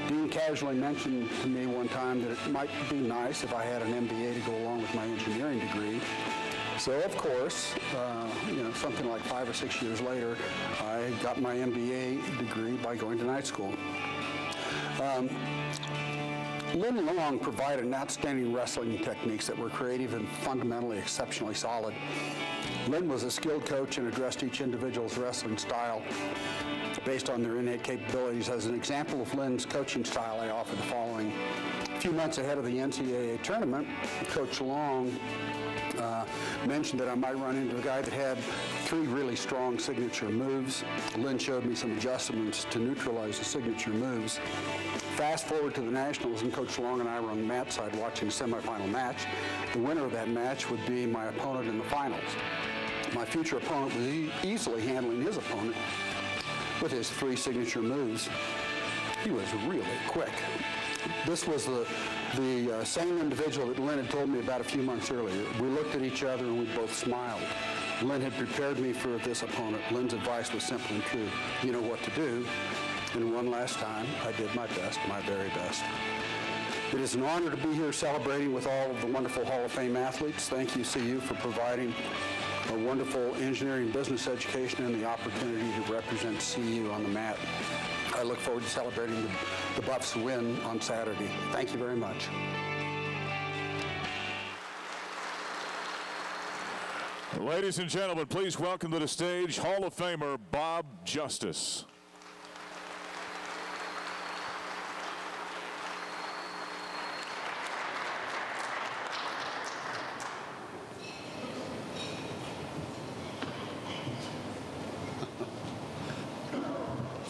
Dean casually mentioned to me one time that it might be nice if I had an MBA to go along with my engineering degree. So, of course, something like 5 or 6 years later, I got my MBA degree by going to night school. Lynn Long provided outstanding wrestling techniques that were creative and fundamentally exceptionally solid. Lynn was a skilled coach and addressed each individual's wrestling style based on their innate capabilities. As an example of Lynn's coaching style, I offer the following. A few months ahead of the NCAA tournament, Coach Long mentioned that I might run into a guy that had 3 really strong signature moves. Lynn showed me some adjustments to neutralize the signature moves. Fast forward to the Nationals, and Coach Long and I were on the mat side watching the semifinal match. The winner of that match would be my opponent in the finals. My future opponent was easily handling his opponent with his 3 signature moves. He was really quick. This was the same individual that Lynn had told me about a few months earlier. We looked at each other and we both smiled. Lynn had prepared me for this opponent. Lynn's advice was simple and true. You know what to do. And one last time, I did my best, my very best. It is an honor to be here celebrating with all of the wonderful Hall of Fame athletes. Thank you, CU, for providing a wonderful engineering business education and the opportunity to represent CU on the mat. I look forward to celebrating the Buffs' win on Saturday. Thank you very much. Ladies and gentlemen, please welcome to the stage Hall of Famer Bob Justice.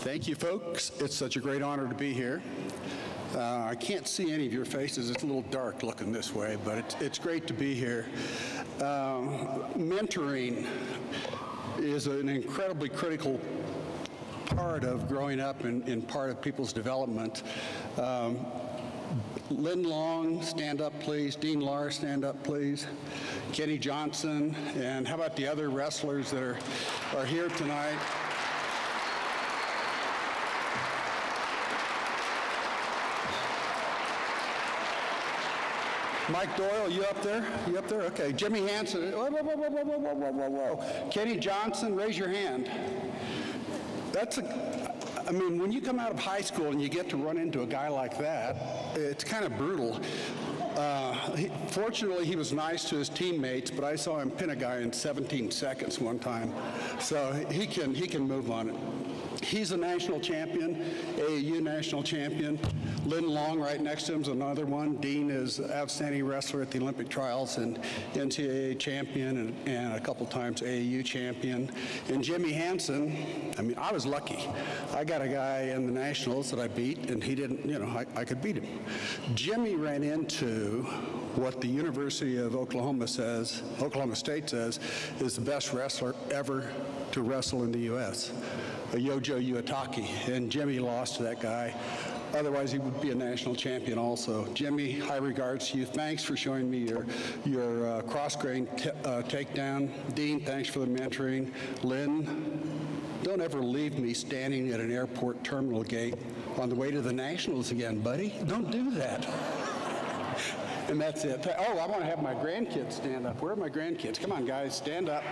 Thank you, folks. It's such a great honor to be here. I can't see any of your faces. It's a little dark looking this way, but it's great to be here. Mentoring is an incredibly critical part of growing up and part of people's development. Lynn Long, stand up, please. Dean Lahr, stand up, please. Kenny Johnson, and how about the other wrestlers that are here tonight? Mike Doyle, you up there? You up there? Okay. Jimmy Hansen. Whoa, whoa, whoa, whoa, whoa, whoa, whoa, whoa, whoa. Kenny Johnson, raise your hand. I mean, when you come out of high school and you get to run into a guy like that, it's kind of brutal. Fortunately, he was nice to his teammates, but I saw him pin a guy in 17 seconds one time. So he can move on it. He's a national champion, AAU national champion. Lynn Long right next to him is another one. Dean is outstanding wrestler at the Olympic trials and NCAA champion and a couple times AAU champion. And Jimmy Hansen, I mean, I was lucky. I got a guy in the nationals that I beat, and he didn't, I could beat him. Jimmy ran into what the University of Oklahoma State says, is the best wrestler ever to wrestle in the U.S., Yojo Uetake, and Jimmy lost to that guy. Otherwise, he would be a national champion also. Jimmy, high regards to you. Thanks for showing me your cross-grain takedown. Dean, thanks for the mentoring. Lynn, don't ever leave me standing at an airport terminal gate on the way to the Nationals again, buddy. Don't do that. And that's it. Oh, I want to have my grandkids stand up. Where are my grandkids? Come on, guys, stand up.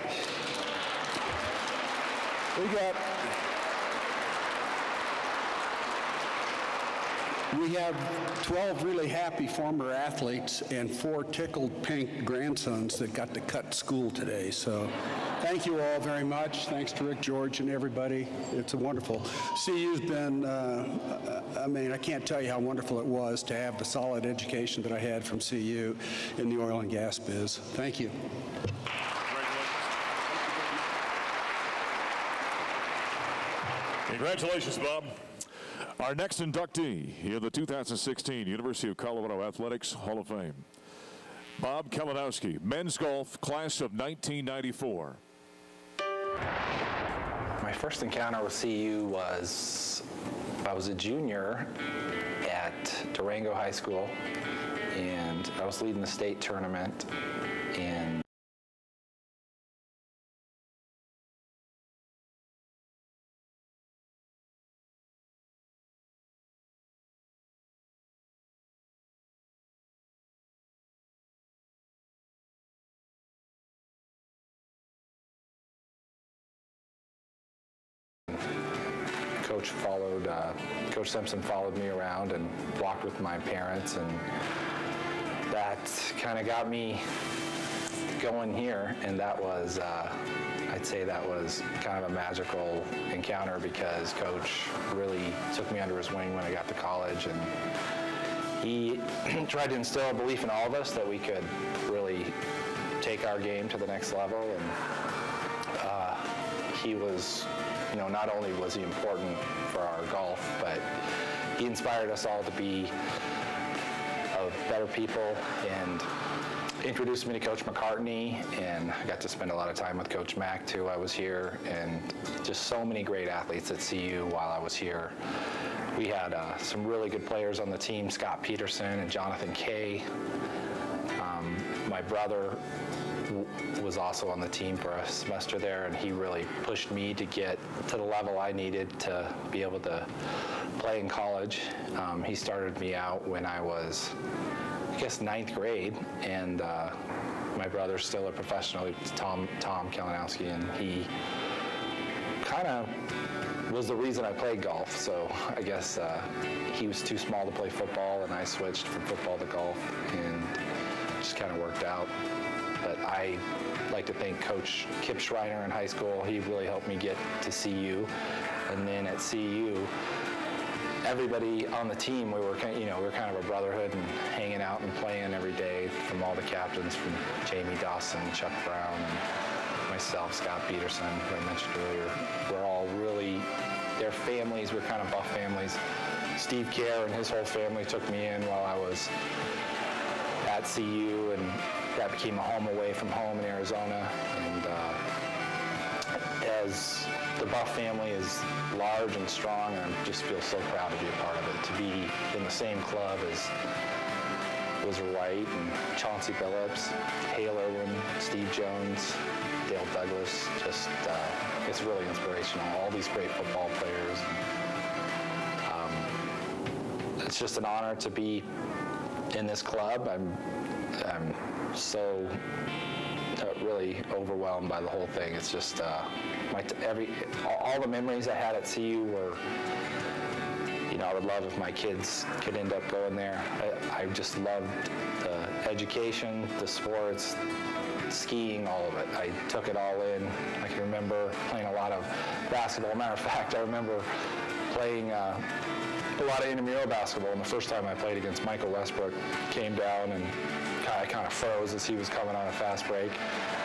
We have 12 really happy former athletes and 4 tickled pink grandsons that got to cut school today. So thank you all very much. Thanks to Rick, George, and everybody. It's a wonderful. CU's been, I mean, I can't tell you how wonderful it was to have the solid education that I had from CU in the oil and gas biz. Thank you. Congratulations, Bob. Our next inductee in the 2016 University of Colorado Athletics Hall of Fame, Bob Kalinowski, men's golf, class of 1994. My first encounter with CU was, I was a junior at Durango High School, and I was leading the state tournament, and Coach Simpson followed me around and walked with my parents, and that kind of got me going here, and that was, I'd say that was kind of a magical encounter because Coach really took me under his wing when I got to college, and he tried to instill a belief in all of us that we could really take our game to the next level, and he was, you know, not only was he important for our golf, but he inspired us all to be better people and introduced me to Coach McCartney, and I got to spend a lot of time with Coach Mack too. I was here, and just so many great athletes at CU while I was here. We had some really good players on the team, Scott Peterson and Jonathan Kay. My brother was also on the team for a semester there, and he really pushed me to get to the level I needed to be able to play in college. He started me out when I was, I guess, 9th grade, and my brother's still a professional, Tom Kalinowski, and he kind of was the reason I played golf. So I guess he was too small to play football, and I switched from football to golf, and it just kind of worked out. But I like to thank Coach Kip Schreiner in high school. He really helped me get to CU. And then at CU, everybody on the team, we were kind of a brotherhood and hanging out and playing every day, from all the captains, from Jamie Dawson, Chuck Brown, and myself, Scott Peterson, who I mentioned earlier. We're all really, their families, we're kind of Buff families. Steve Kerr and his whole family took me in while I was at CU, and that became a home away from home in Arizona. And as the Buff family is large and strong, and I just feel so proud to be a part of it, to be in the same club as Whizzer White and Chauncey Billups, Hale Irwin, Steve Jones, Dale Douglas. Just, it's really inspirational. All these great football players. It's just an honor to be in this club. I'm so really overwhelmed by the whole thing. It's just all the memories I had at CU were, you know, I would love if my kids could end up going there. I just loved the education, the sports, skiing, all of it. I took it all in. I can remember playing a lot of basketball. Matter of fact, I remember playing a lot of intramural basketball, and the first time I played against Michael Westbrook, came down and I kind of froze as he was coming on a fast break,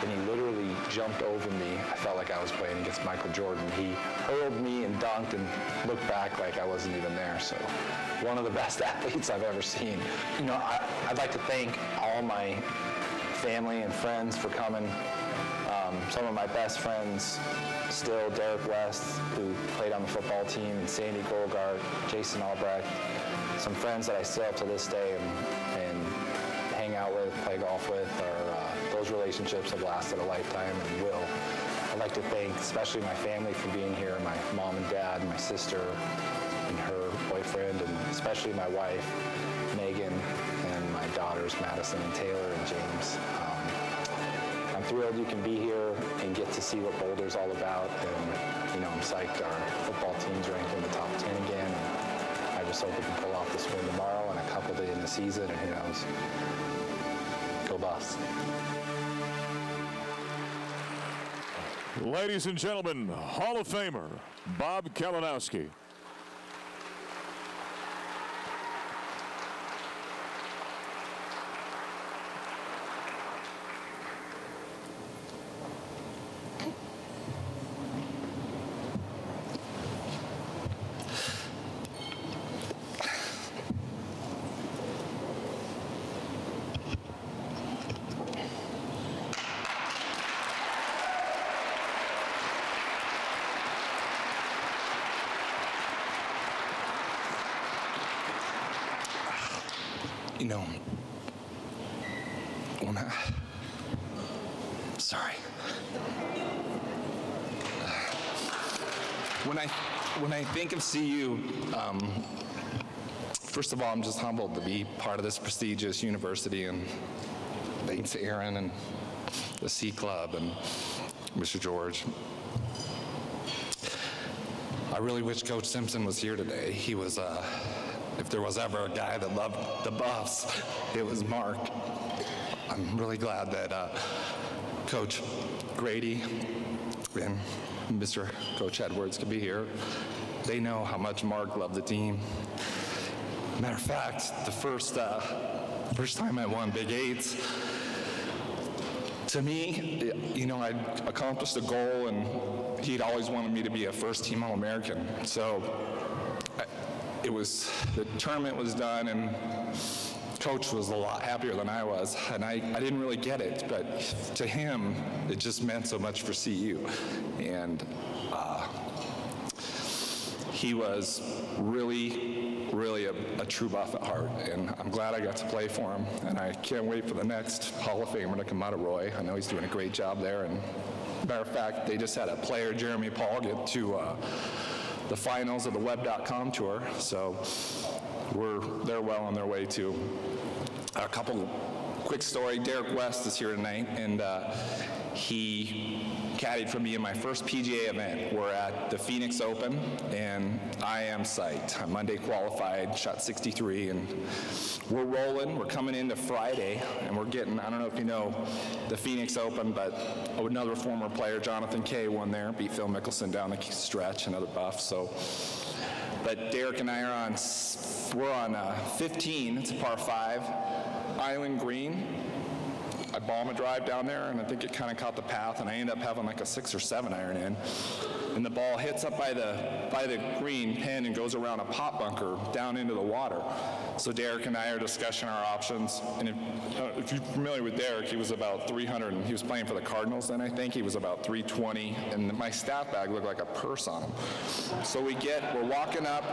and he literally jumped over me. I felt like I was playing against Michael Jordan. He hurled me and dunked and looked back like I wasn't even there. So one of the best athletes I've ever seen. You know, I'd like to thank all my family and friends for coming. Some of my best friends still, Derek West, who played on the football team, and Sandy Goldgart, Jason Albrecht, some friends that I still have to this day and hang out with, play golf with, those relationships have lasted a lifetime and will. I'd like to thank especially my family for being here, my mom and dad, my sister and her boyfriend, and especially my wife, Megan, and my daughter, brothers, Madison and Taylor and James. I'm thrilled you can be here and get to see what Boulder's all about. And, I'm psyched our football team's ranked in the top 10 again. And I just hope we can pull off this win tomorrow and a couple days in the season, and who knows. Go Buffs. Ladies and gentlemen, Hall of Famer Bob Kalinowski. When I think of CU, first of all, I'm just humbled to be part of this prestigious university, and thanks to Aaron and the C Club and Mr. George. I really wish Coach Simpson was here today. He was, if there was ever a guy that loved the Buffs, it was Mark. I'm really glad that Coach Grady and Mr. Coach Edwards could be here. They know how much Mark loved the team. Matter of fact, the first time I won Big Eights, to me, I'd accomplished a goal, and he'd always wanted me to be a first-team All-American. So the tournament was done, and Coach was a lot happier than I was, and I didn't really get it, but to him, it just meant so much for CU. And he was really, really a true Buff at heart, and I'm glad I got to play for him, and I can't wait for the next Hall of Famer to come out of Roy. I know he's doing a great job there, and matter of fact, they just had a player, Jeremy Paul, get to the finals of the Web.com tour, so they're well on their way too. A couple quick story. Derek West is here tonight, and he caddied for me in my first PGA event. We're at the Phoenix Open, and I am psyched. I'm Monday qualified, shot 63, and we're rolling. We're coming into Friday, and we're getting, I don't know if you know the Phoenix Open, but another former player, Jonathan Kay, won there, beat Phil Mickelson down the stretch, another Buff. So, but Derek and I are we're on 15, it's a par 5, island green. I bomb a drive down there, and I think it kind of caught the path, and I end up having like a 6 or 7 iron in. And the ball hits up by the green pin and goes around a pot bunker down into the water. So Derek and I are discussing our options. And if you're familiar with Derek, he was about 300, and he was playing for the Cardinals then, I think. He was about 320, and my staff bag looked like a purse on him. So we're walking up.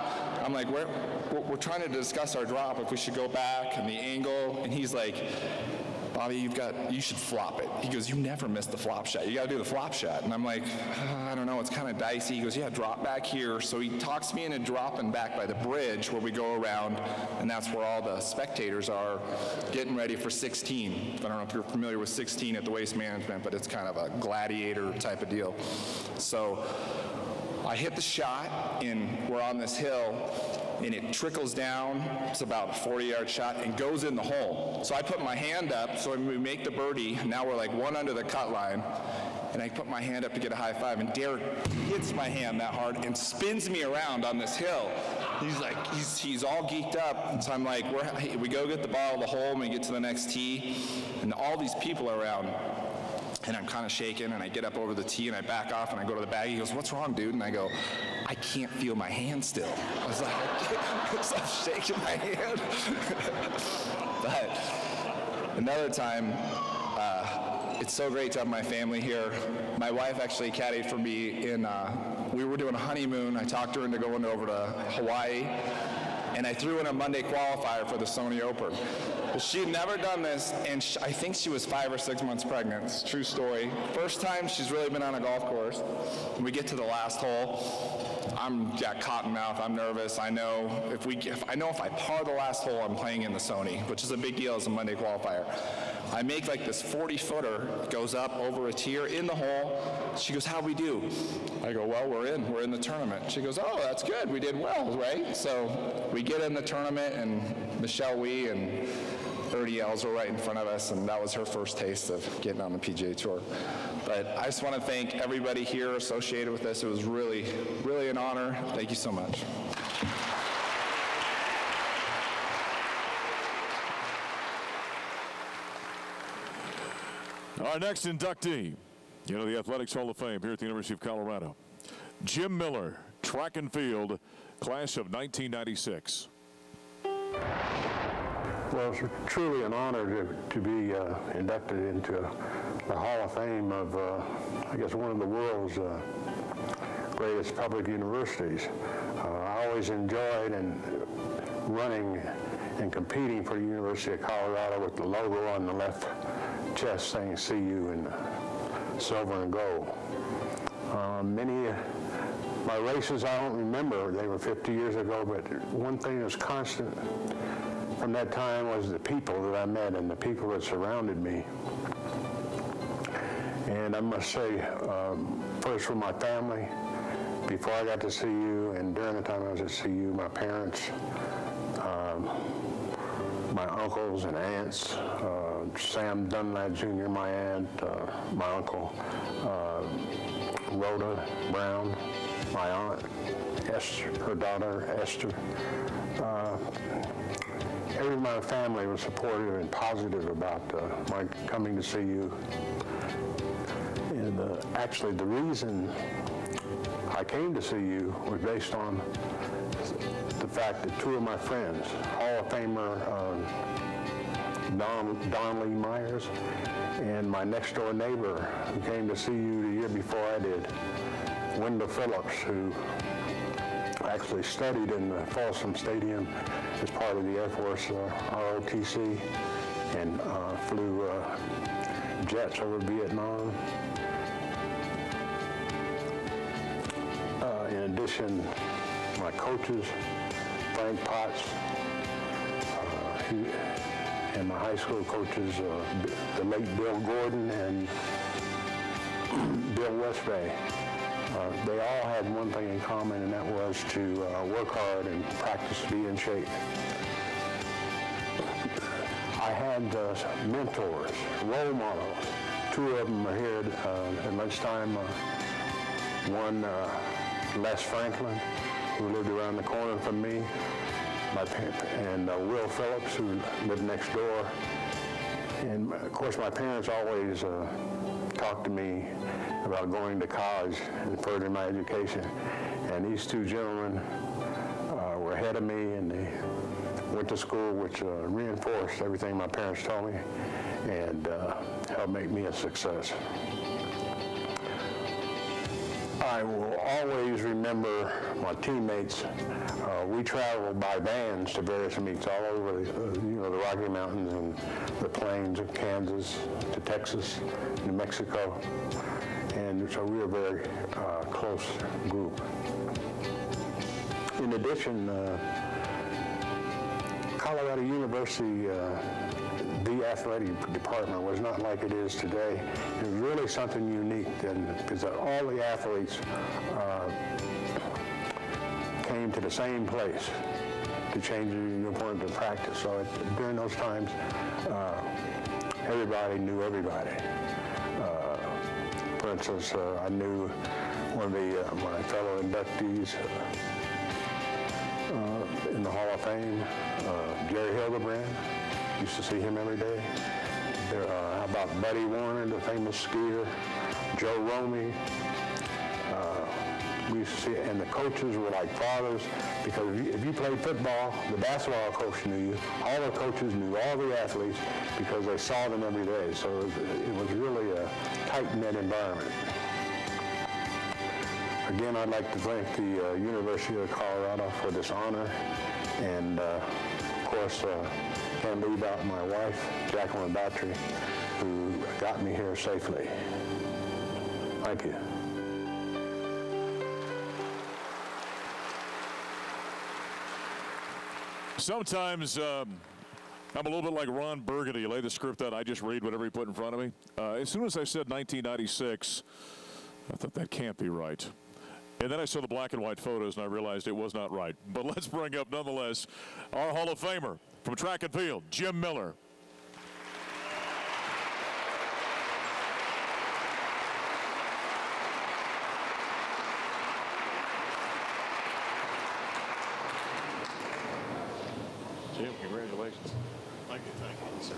I'm like, we're trying to discuss our drop, if we should go back and the angle. And he's like, Bobby, you should flop it. He goes, you never miss the flop shot. You got to do the flop shot. And I'm like, I don't know, it's kind of dicey. He goes, yeah, drop back here. So he talks me into dropping back by the bridge where we go around, and that's where all the spectators are getting ready for 16. I don't know if you're familiar with 16 at the Waste Management, but it's kind of a gladiator type of deal. So I hit the shot, and we're on this hill, and it trickles down. It's about a 40-yard shot and goes in the hole. So I put my hand up, so when we make the birdie, now we're like one under the cut line, and I put my hand up to get a high five, and Derek hits my hand that hard and spins me around on this hill. He's like, he's all geeked up, and so I'm like, we go get the ball of the hole, and we get to the next tee, and all these people are around. And I'm kind of shaking, and I get up over the tee, and I back off, and I go to the bag. He goes, what's wrong, dude? And I go, I can't feel my hand still. I was like, I stop shaking my hand. But another time, it's so great to have my family here. My wife actually caddied for me we were doing a honeymoon. I talked her into going over to Hawaii. and I threw in a Monday qualifier for the Sony Open. Well, she'd never done this, and I think she was 5 or 6 months pregnant. It's a true story. First time she's really been on a golf course. When we get to the last hole, I'm got cotton mouth. I'm nervous. I know if I par the last hole, I'm playing in the Sony, which is a big deal as a Monday qualifier. I make like this 40-footer, goes up over a tier in the hole. She goes, "How'd we do?" I go, "Well, we're in the tournament." She goes, "Oh, that's good. We did well, right?" So we get in the tournament, and Michelle Wee and Ernie Els were right in front of us, and that was her first taste of getting on the PGA Tour. But I just want to thank everybody here associated with this. It was really, really an honor. Thank you so much. Our next inductee, the Athletics Hall of Fame here at the University of Colorado. Jim Miller, track and field, class of 1996. Well, it's truly an honor to be inducted into the Hall of Fame of, I guess, one of the world's greatest public universities. I always enjoyed running and competing for the University of Colorado with the logo on the left chest saying CU in silver and gold. Many my races I don't remember, they were 50 years ago, but one thing that was constant from that time was the people that I met and the people that surrounded me. And I must say, first for my family, before I got to CU and during the time I was at CU, my parents, my uncles and aunts, Sam Dunlap Jr., my aunt, my uncle, Rhoda Brown, my aunt, Esther, her daughter, Esther. Every my family was supportive and positive about my coming to CU. And actually the reason I came to CU was based on the fact that two of my friends, Hall of Famer Don Lee Myers and my next door neighbor who came to CU the year before I did, Wendell Phillips, who actually studied in the Folsom Stadium as part of the Air Force ROTC and flew jets over Vietnam. In addition, my coaches, Frank Potts, and my high school coaches, the late Bill Gordon and Bill Westbay. They all had one thing in common, and that was to work hard and practice to be in shape. I had mentors, role models. Two of them are here at lunchtime. One, Les Franklin, who lived around the corner from me, and Will Phillips, who lived next door. And of course, my parents always talked to me about going to college and furthering my education. And these two gentlemen were ahead of me, and they went to school, which reinforced everything my parents told me and helped make me a success. I will always remember my teammates. We traveled by vans to various meets all over the Rocky Mountains and the plains of Kansas to Texas, New Mexico. And so we were a very close group. In addition, Colorado University, the athletic department was not like it is today. It was really something unique because all the athletes came to the same place to change their uniform to practice. So during those times, everybody knew everybody. For instance, I knew one of my fellow inductees in the Hall of Fame, Jerry Hildebrand. Used to see him every day. How about Buddy Warner, the famous skier, Joe Romey. We used to see, and the coaches were like fathers, because if you played football, the basketball coach knew you. All the coaches knew all the athletes because they saw them every day. So it was really a tight-knit environment. Again, I'd like to thank the University of Colorado for this honor And of course, can't leave out my wife, Jacqueline Daughtry, who got me here safely. Thank you. Sometimes I'm a little bit like Ron Burgundy. You lay the script out, I just read whatever he put in front of me. As soon as I said 1996, I thought that can't be right. And then I saw the black and white photos and I realized it was not right. But let's bring up, nonetheless, our Hall of Famer from track and field, Jim Miller. Jim, congratulations. Thank you, sir.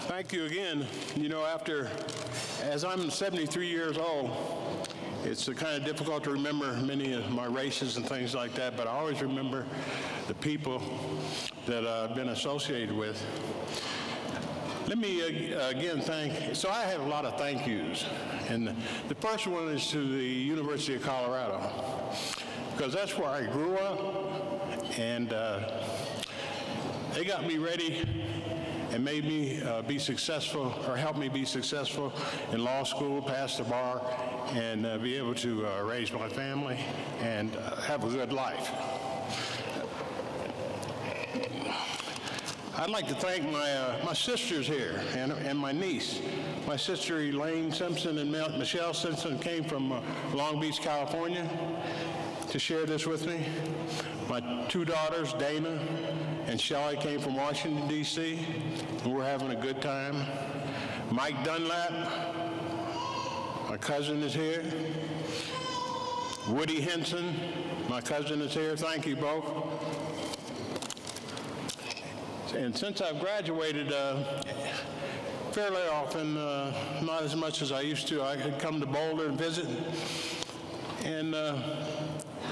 Thank you again. You know, as I'm 73 years old, it's kind of difficult to remember many of my races and things like that, but I always remember the people that I've been associated with. Let me again so I have a lot of thank yous. And the first one is to the University of Colorado, because that's where I grew up, and they got me ready and made me be successful, or helped me be successful in law school, pass the bar, and be able to raise my family and have a good life. I'd like to thank my sisters here and my niece. My sister Elaine Simpson and Michelle Simpson came from Long Beach, California to share this with me. My two daughters, Dana and Shelley, came from Washington, D.C., and we're having a good time. Mike Dunlap, my cousin, is here. Woody Henson, my cousin, is here. Thank you both. And since I've graduated fairly often, not as much as I used to, I could come to Boulder and visit. And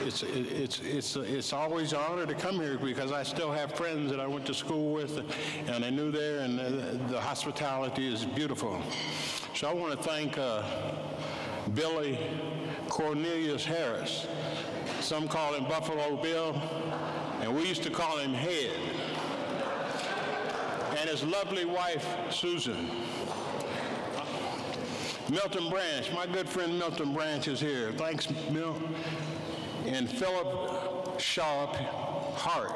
it's always an honor to come here because I still have friends that I went to school with and I knew there, and the hospitality is beautiful. So I want to thank Billy Cornelius Harris. Some call him Buffalo Bill, and we used to call him Head. And his lovely wife, Susan. Milton Branch, my good friend Milton Branch is here. Thanks, Milt. And Philip Sharp Hart,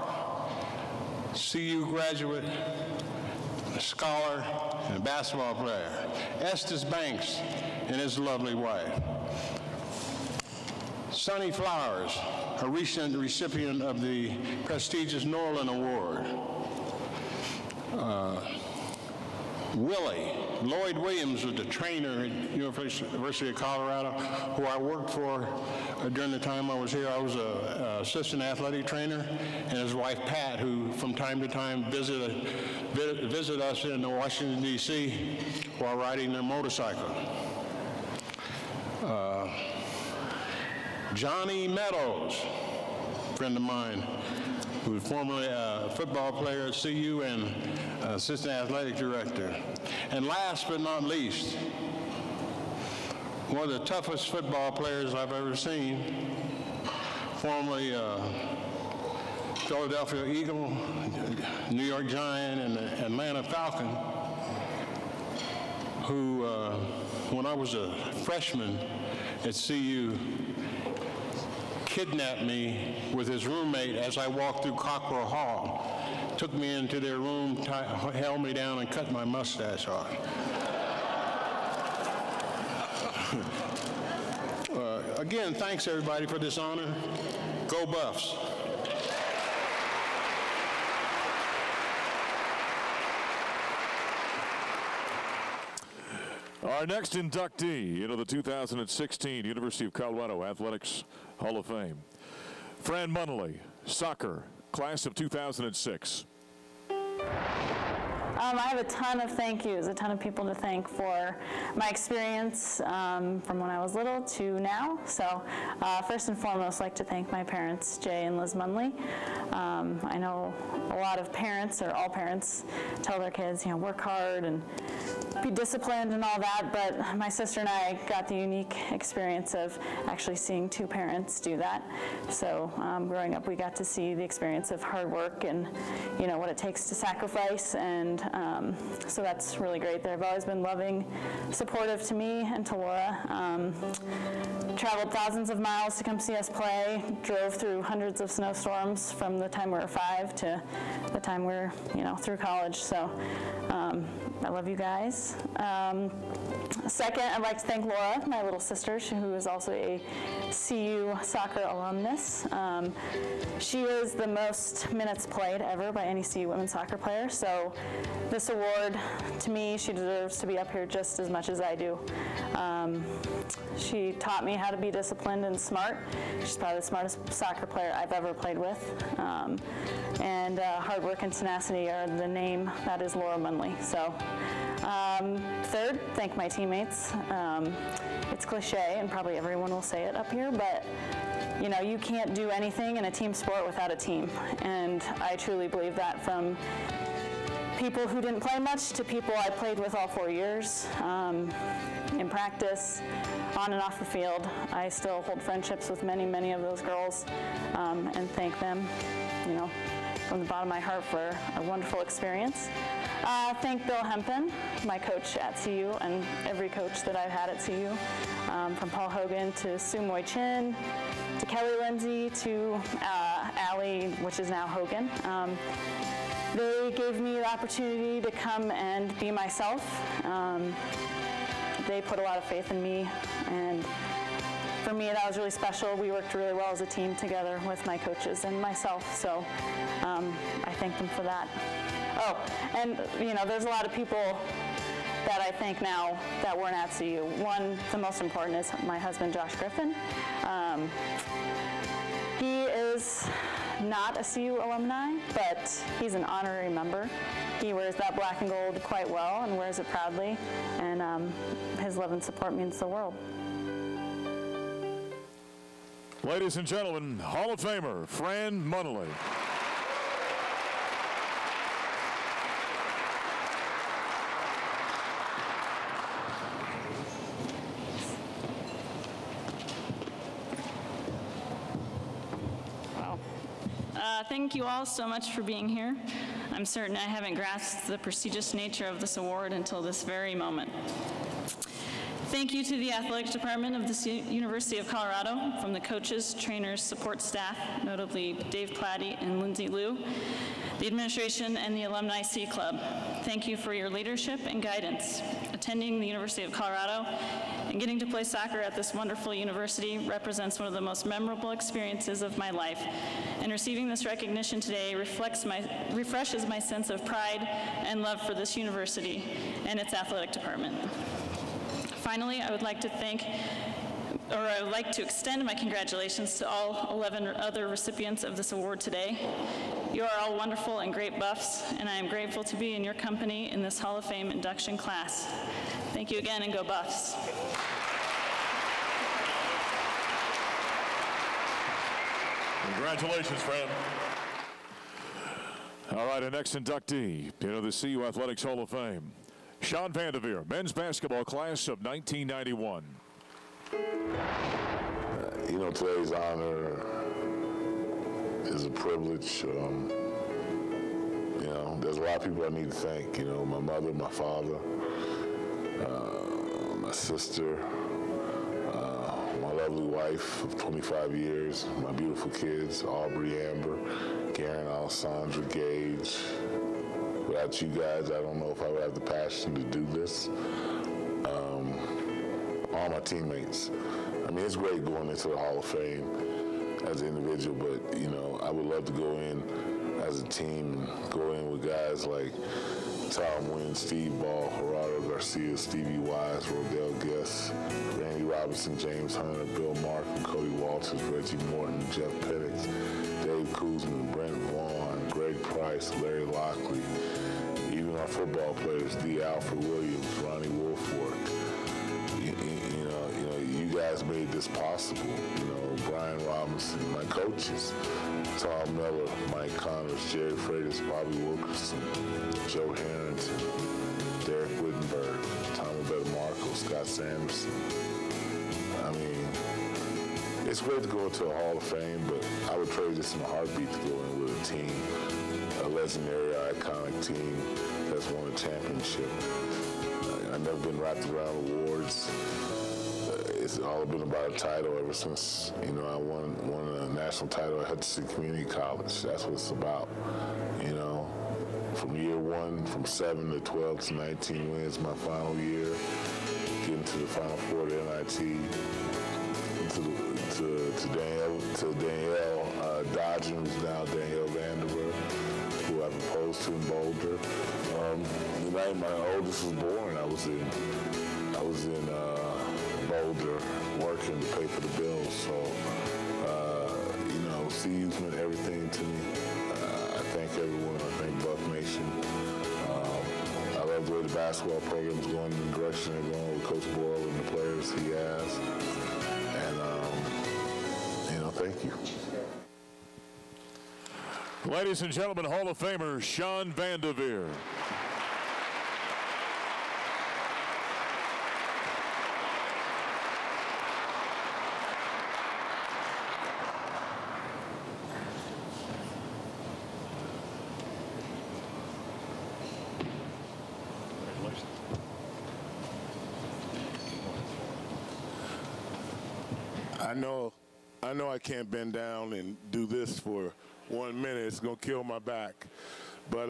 CU graduate, a scholar, and a basketball player. Estes Banks and his lovely wife. Sonny Flowers, a recent recipient of the prestigious Norland Award. Lloyd Williams was the trainer at University of Colorado, who I worked for during the time I was here. I was an assistant athletic trainer, and his wife Pat, who from time to time visit us in Washington, D.C. while riding their motorcycle. Johnny Meadows, a friend of mine, who was formerly a football player at CU and assistant athletic director. And last but not least, one of the toughest football players I've ever seen, formerly Philadelphia Eagle, New York Giant, and Atlanta Falcon, who, when I was a freshman at CU, kidnapped me with his roommate as I walked through Cockrell Hall, took me into their room, held me down, and cut my mustache off. Again, thanks everybody for this honor. Go Buffs. Our next inductee into the 2016 University of Colorado Athletics Hall of Fame, Fran Munnelly, soccer, class of 2006. I have a ton of thank yous, a ton of people to thank for my experience from when I was little to now. So first and foremost, I'd like to thank my parents, Jay and Liz Munley. I know a lot of parents, or all parents, tell their kids, you know, work hard and be disciplined and all that, but my sister and I got the unique experience of actually seeing two parents do that. So growing up, we got to see the experience of hard work and, you know, what it takes to sacrifice, and so that's really great. They've always been loving, supportive to me and to Laura. Traveled thousands of miles to come see us play, drove through hundreds of snowstorms from the time we were 5 to the time we were, you know, through college. So I love you guys. Second, I'd like to thank Laura, my little sister, who is also a CU soccer alumnus. She is the most minutes played ever by any CU women's soccer player, so this award, to me, she deserves to be up here just as much as I do. She taught me how to be disciplined and smart. She's probably the smartest soccer player I've ever played with. And hard work and tenacity are the name that is Laura Munley. So third, thank my teammates. It's cliche, and probably everyone will say it up here, but you know, you can't do anything in a team sport without a team. And I truly believe that, from people who didn't play much to people I played with all 4 years. In practice, on and off the field, I still hold friendships with many, many of those girls, and thank them, you know, from the bottom of my heart for a wonderful experience. Thank Bill Hempen, my coach at CU, and every coach that I've had at CU, from Paul Hogan to Sue Moy Chin, to Kelly Lindsay, to Allie, which is now Hogan. They gave me the opportunity to come and be myself. They put a lot of faith in me, and for me, that was really special. We worked really well as a team together with my coaches and myself, so I thank them for that. Oh, and you know, there's a lot of people that I thank now that weren't at CU. One, the most important, is my husband, Josh Griffin. He is not a CU alumni, but he's an honorary member. He wears that black and gold quite well and wears it proudly, and his love and support means the world. Ladies and gentlemen, Hall of Famer Fran Munley. Thank you all so much for being here. I'm certain I haven't grasped the prestigious nature of this award until this very moment. Thank you to the athletic department of the University of Colorado, from the coaches, trainers, support staff, notably Dave Platty and Lindsay Liu, the administration, and the Alumni C Club. Thank you for your leadership and guidance. Attending the University of Colorado and getting to play soccer at this wonderful university represents one of the most memorable experiences of my life, and receiving this recognition today refreshes my sense of pride and love for this university and its athletic department. Finally, I would like to extend my congratulations to all 11 other recipients of this award today. You are all wonderful and great Buffs, and I am grateful to be in your company in this Hall of Fame induction class. Thank you again, and go Buffs. Congratulations, Fran. All right, our next inductee into the CU Athletics Hall of Fame, Sean Vanderveer, men's basketball class of 1991. You know, today's honor is a privilege. You know, there's a lot of people I need to thank. You know, my mother, my father, my sister, my lovely wife of 25 years, my beautiful kids, Aubrey, Amber, Garen, Alessandra, Gage. Without you guys, I don't know if I would have the passion to do this. All my teammates. I mean, it's great going into the Hall of Fame as an individual, but, you know, I would love to go in as a team and go in with guys like Tom Wynn, Steve Ball, Gerardo Garcia, Stevie Wise, Rodell Guest, Randy Robinson, James Hunter, Bill Markham, Cody Walters, Reggie Morton, Jeff Penix, Dave Kuzman, Brent Vaughn, Greg Price, Larry Lockley, even my football players, D. Alfred Williams, Ronnie Wolford. You guys made this possible. Brian Robinson, my coaches, Tom Miller, Mike Connors, Jerry Freitas, Bobby Wilkerson, Joe Harrington, Derek Wittenberg, Tom Marco, Scott Sanderson. I mean, it's great to go into a Hall of Fame, but I would trade this in a heartbeat to go in with a team, a legendary, iconic team that's won a championship. I've never been wrapped around awards. It's all been about a title ever since, I won a national title at Hutchinson Community College. That's what it's about, From year one, from 7 to 12 to 19 wins my final year, getting to the Final Four of the NIT, to Danielle Dodgen, who's now Danielle Vanderbilt, who I proposed to in Boulder. The night my oldest was born, I was in Boulder working to pay for the bills. So, CU's meant everything to me. I thank everyone. I thank Buff Nation. I love the way the basketball program is going in the direction they're going with Coach Boyle and the players he has. And, thank you. Ladies and gentlemen, Hall of Famer Sean Vanderveer. I know I can't bend down and do this for 1 minute. It's going to kill my back. But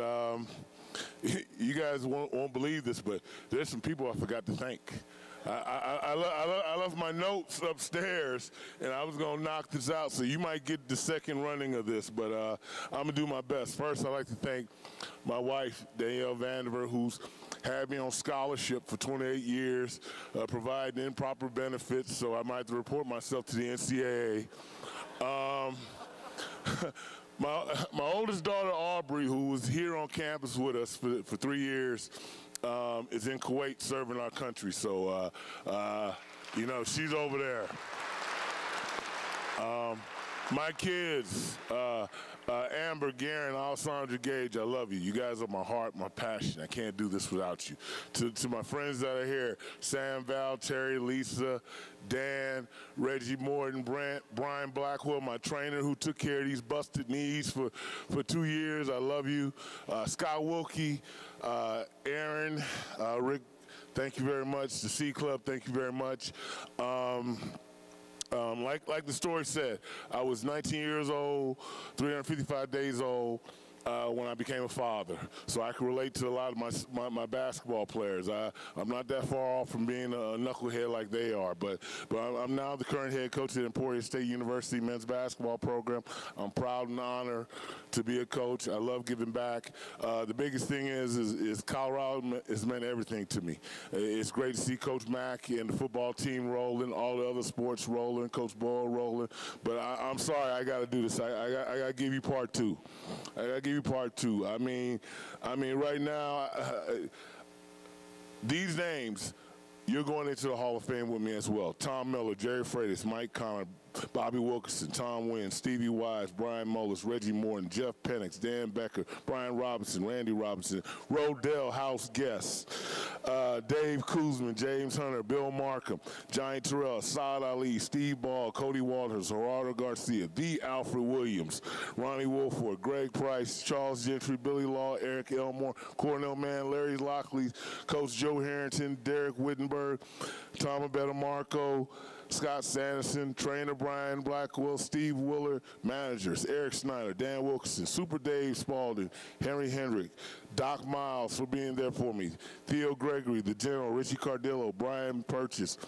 you guys won't believe this, but there's some people I forgot to thank. I left my notes upstairs, and I was going to knock this out, so you might get the second running of this, but I'm going to do my best. First, I'd like to thank my wife, Danielle Vanderbilt, who's had me on scholarship for 28 years, providing improper benefits, so I might have to report myself to the NCAA. My oldest daughter, Aubrey, who was here on campus with us for 3 years, is in Kuwait serving our country. So, she's over there. My kids, Amber, Garen, Alessandra Gage, I love you. You guys are my heart, my passion. I can't do this without you. To my friends that are here, Sam, Val, Terry, Lisa, Dan, Reggie Morton, Brent, Brian Blackwell, my trainer who took care of these busted knees for 2 years. I love you. Scott Wilkie, Aaron, Rick, thank you very much. The C Club, thank you very much. Like the story said, I was 19 years old, 355 days old when I became a father. So I can relate to a lot of my basketball players. I'm not that far off from being a knucklehead like they are, but I'm now the current head coach at Emporia State University men's basketball program. I'm proud and honored to be a coach. I love giving back. The biggest thing is Colorado has meant everything to me. It's great to see Coach Mack and the football team rolling, all the other sports rolling, Coach Boyle rolling. But I'm sorry, I got to do this. I got to give you part two. I got to give you part two. I mean, right now, these names, you're going into the Hall of Fame with me as well. Tom Miller, Jerry Freitas, Mike Connor, Bobby Wilkerson, Tom Wynn, Stevie Wise, Brian Mullis, Reggie Morton, Jeff Penix, Dan Becker, Brian Robinson, Randy Robinson, Rodell House Guests, Dave Kuzman, James Hunter, Bill Markham, Johnny Terrell, Saad Ali, Steve Ball, Cody Walters, Gerardo Garcia, D. Alfred Williams, Ronnie Wolford, Greg Price, Charles Gentry, Billy Law, Eric Elmore, Cornell Mann, Larry Lockley, Coach Joe Harrington, Derek Wittenberg, Tom Marco, Scott Sanderson, trainer Brian Blackwell, Steve Willer, managers Eric Snyder, Dan Wilkerson, Super Dave Spalding, Henry Hendrick, Doc Miles for being there for me, Theo Gregory, the General, Richie Cardillo, Brian Purchase,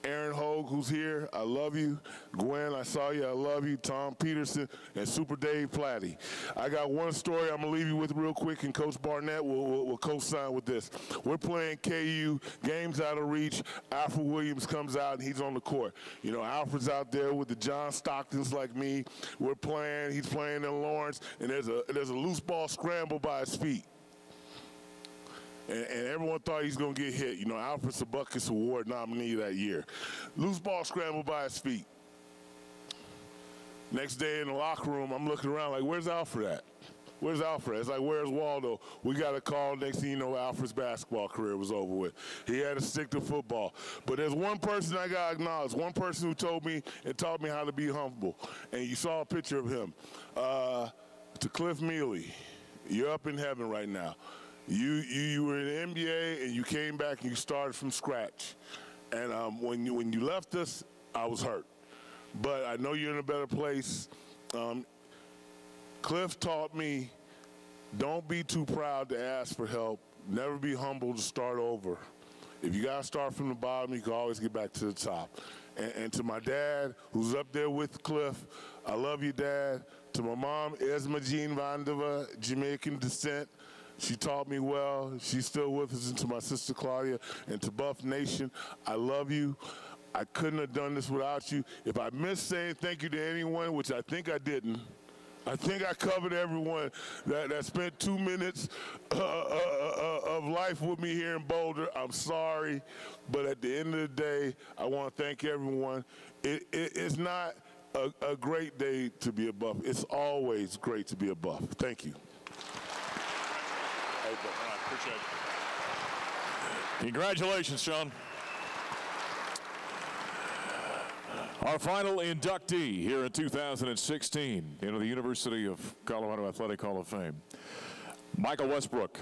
Aaron Hogue, who's here, I love you. Gwen, I saw you, I love you. Tom Peterson, and Super Dave Platty. I got one story I'm going to leave you with real quick, and Coach Barnett will co-sign with this. We're playing KU, game's out of reach. Alfred Williams comes out, and he's on the court. You know, Alfred's out there with the John Stocktons like me. We're playing, he's playing in Lawrence, and there's a loose ball scramble by his feet. and everyone thought he's going to get hit. You know, Alfred's a Buckets Award nominee that year. Loose ball scrambled by his feet. Next day in the locker room, I'm looking around like, where's Alfred at? Where's Alfred? It's like, where's Waldo? We got a call. Next thing you know, Alfred's basketball career was over with. He had to stick to football. But there's one person I got to acknowledge, one person who told me and taught me how to be humble. And you saw a picture of him. To Cliff Mealy, you're up in heaven right now. You were in the NBA, and you came back and you started from scratch. And when you left us, I was hurt. But I know you're in a better place. Cliff taught me, don't be too proud to ask for help. Never be humble to start over. If you got to start from the bottom, you can always get back to the top. And to my dad, who's up there with Cliff, I love you, Dad. To my mom, Esma Jean Vandeva, Jamaican descent. She taught me well. She's still with us. And to my sister, Claudia, and to Buff Nation, I love you. I couldn't have done this without you. If I missed saying thank you to anyone, which I think I didn't, I think I covered everyone that spent 2 minutes of life with me here in Boulder. I'm sorry, but at the end of the day, I want to thank everyone. It's not a great day to be a Buff. It's always great to be a Buff. Thank you. I appreciate it. Congratulations, Sean. Our final inductee here in 2016 into the University of Colorado Athletic Hall of Fame, Michael Westbrook,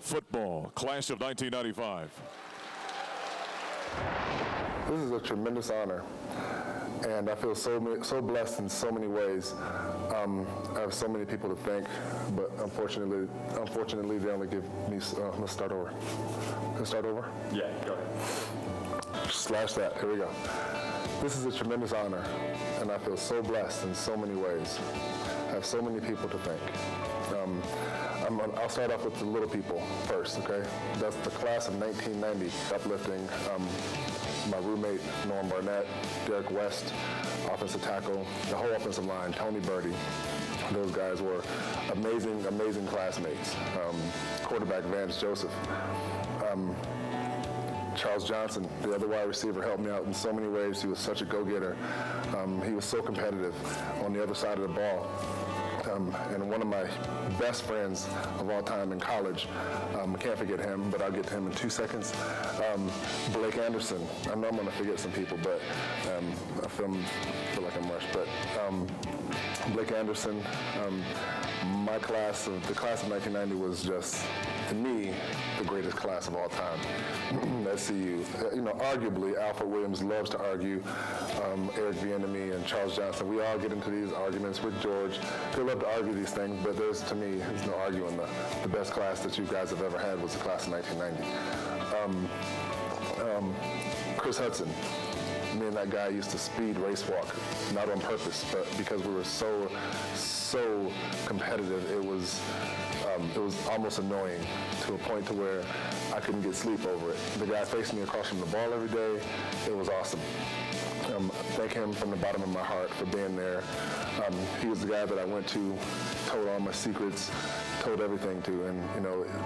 football, class of 1995. This is a tremendous honor, and I feel so blessed in so many ways. I have so many people to thank, but unfortunately, they only give me. Let's start over. Can I start over? Yeah, go ahead. Slash that. Here we go. This is a tremendous honor, and I feel so blessed in so many ways. I have so many people to thank. I'll start off with the little people first, okay? That's the class of 1990, uplifting my roommate, Norm Barnett, Derek West, offensive tackle, the whole offensive line, Tony Birdie. Those guys were amazing, amazing classmates. Quarterback Vance Joseph. Charles Johnson, the other wide receiver, helped me out in so many ways. He was such a go-getter. He was so competitive on the other side of the ball. And one of my best friends of all time in college, I can't forget him, but I'll get to him in 2 seconds. Blake Anderson. I know I'm going to forget some people, but I feel like I'm rushed. But Blake Anderson, the class of 1990 was just, to me, the greatest class of all time at CU. Arguably, Alfred Williams loves to argue, Eric Bieniemy and Charles Johnson. We all get into these arguments with George. They love to argue these things, but to me, there's no arguing. The best class that you guys have ever had was the class of 1990. Chris Hudson. Me and that guy used to speed race walk, not on purpose, but because we were so competitive, it was almost annoying to a point to where I couldn't get sleep over it. The guy facing me across from the ball every day, it was awesome. Thank him from the bottom of my heart for being there. He was the guy that I went to, told all my secrets, told everything to, and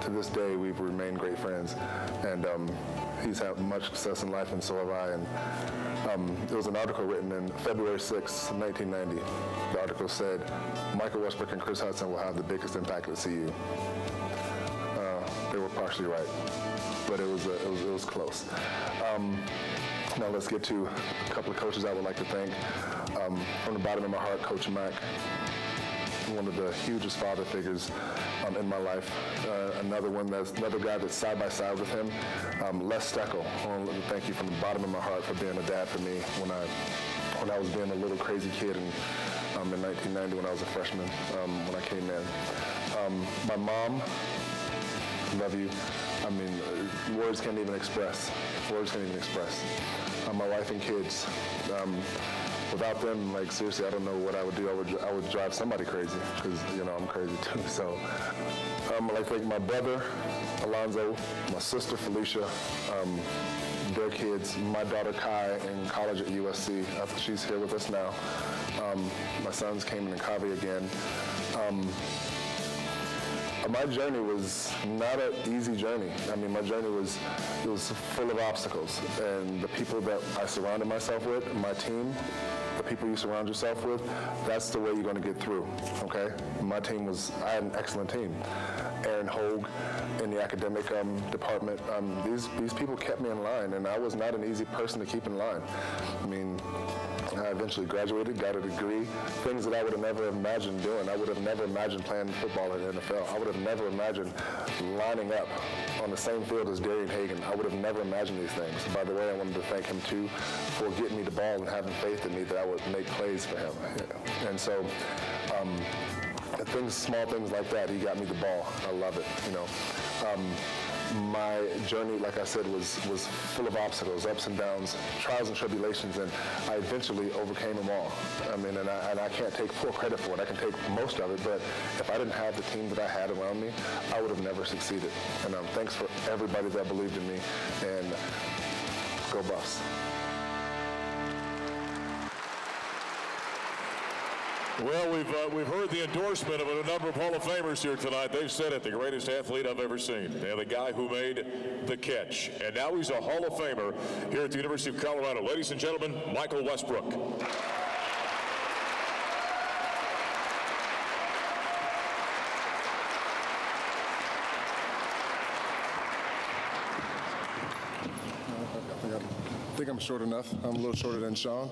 to this day we've remained great friends. And he's had much success in life, and so have I. And there was an article written in February 6, 1990. The article said, Michael Westbrook and Chris Hudson will have the biggest impact at CU. They were partially right, but it was close. Now let's get to a couple of coaches I would like to thank. From the bottom of my heart, Coach Mack, one of the hugest father figures in my life. Another guy that's side by side with him, Les Steckel. I want to thank you from the bottom of my heart for being a dad for me when I was being a little crazy kid in 1990 when I was a freshman when I came in. My mom, love you. I mean, words can't even express. Words can't even express. My wife and kids. Without them, like, seriously, I don't know what I would do. I would drive somebody crazy because, I'm crazy too. So I'd like to thank my brother, Alonzo, my sister, Felicia, their kids, my daughter, Kai, in college at USC. She's here with us now. My sons, Cayman and Kavi, again. My journey was not an easy journey. I mean, my journey was full of obstacles, and the people that I surrounded myself with, my team, the people you surround yourself with, that's the way you're going to get through, okay? My team I had an excellent team. Aaron Hogue in the academic department, these people kept me in line, and I was not an easy person to keep in line. I mean, I eventually graduated, got a degree, things that I would have never imagined doing. I would have never imagined playing football in the NFL. I would have never imagined lining up on the same field as Darian Hagan. I would have never imagined these things. By the way, I wanted to thank him too for getting me the ball and having faith in me that I would make plays for him. And so, small things like that, he got me the ball. I love it, you know. My journey, like I said, was full of obstacles, ups and downs, trials and tribulations, and I eventually overcame them all. I mean, and I can't take full credit for it. I can take most of it, but if I didn't have the team that I had around me, I would have never succeeded. And thanks for everybody that believed in me, and go Buffs. Well, we've heard the endorsement of a number of Hall of Famers here tonight. They've said it, the greatest athlete I've ever seen. And the guy who made the catch. And now he's a Hall of Famer here at the University of Colorado. Ladies and gentlemen, Michael Westbrook. I think I'm short enough. I'm a little shorter than Sean.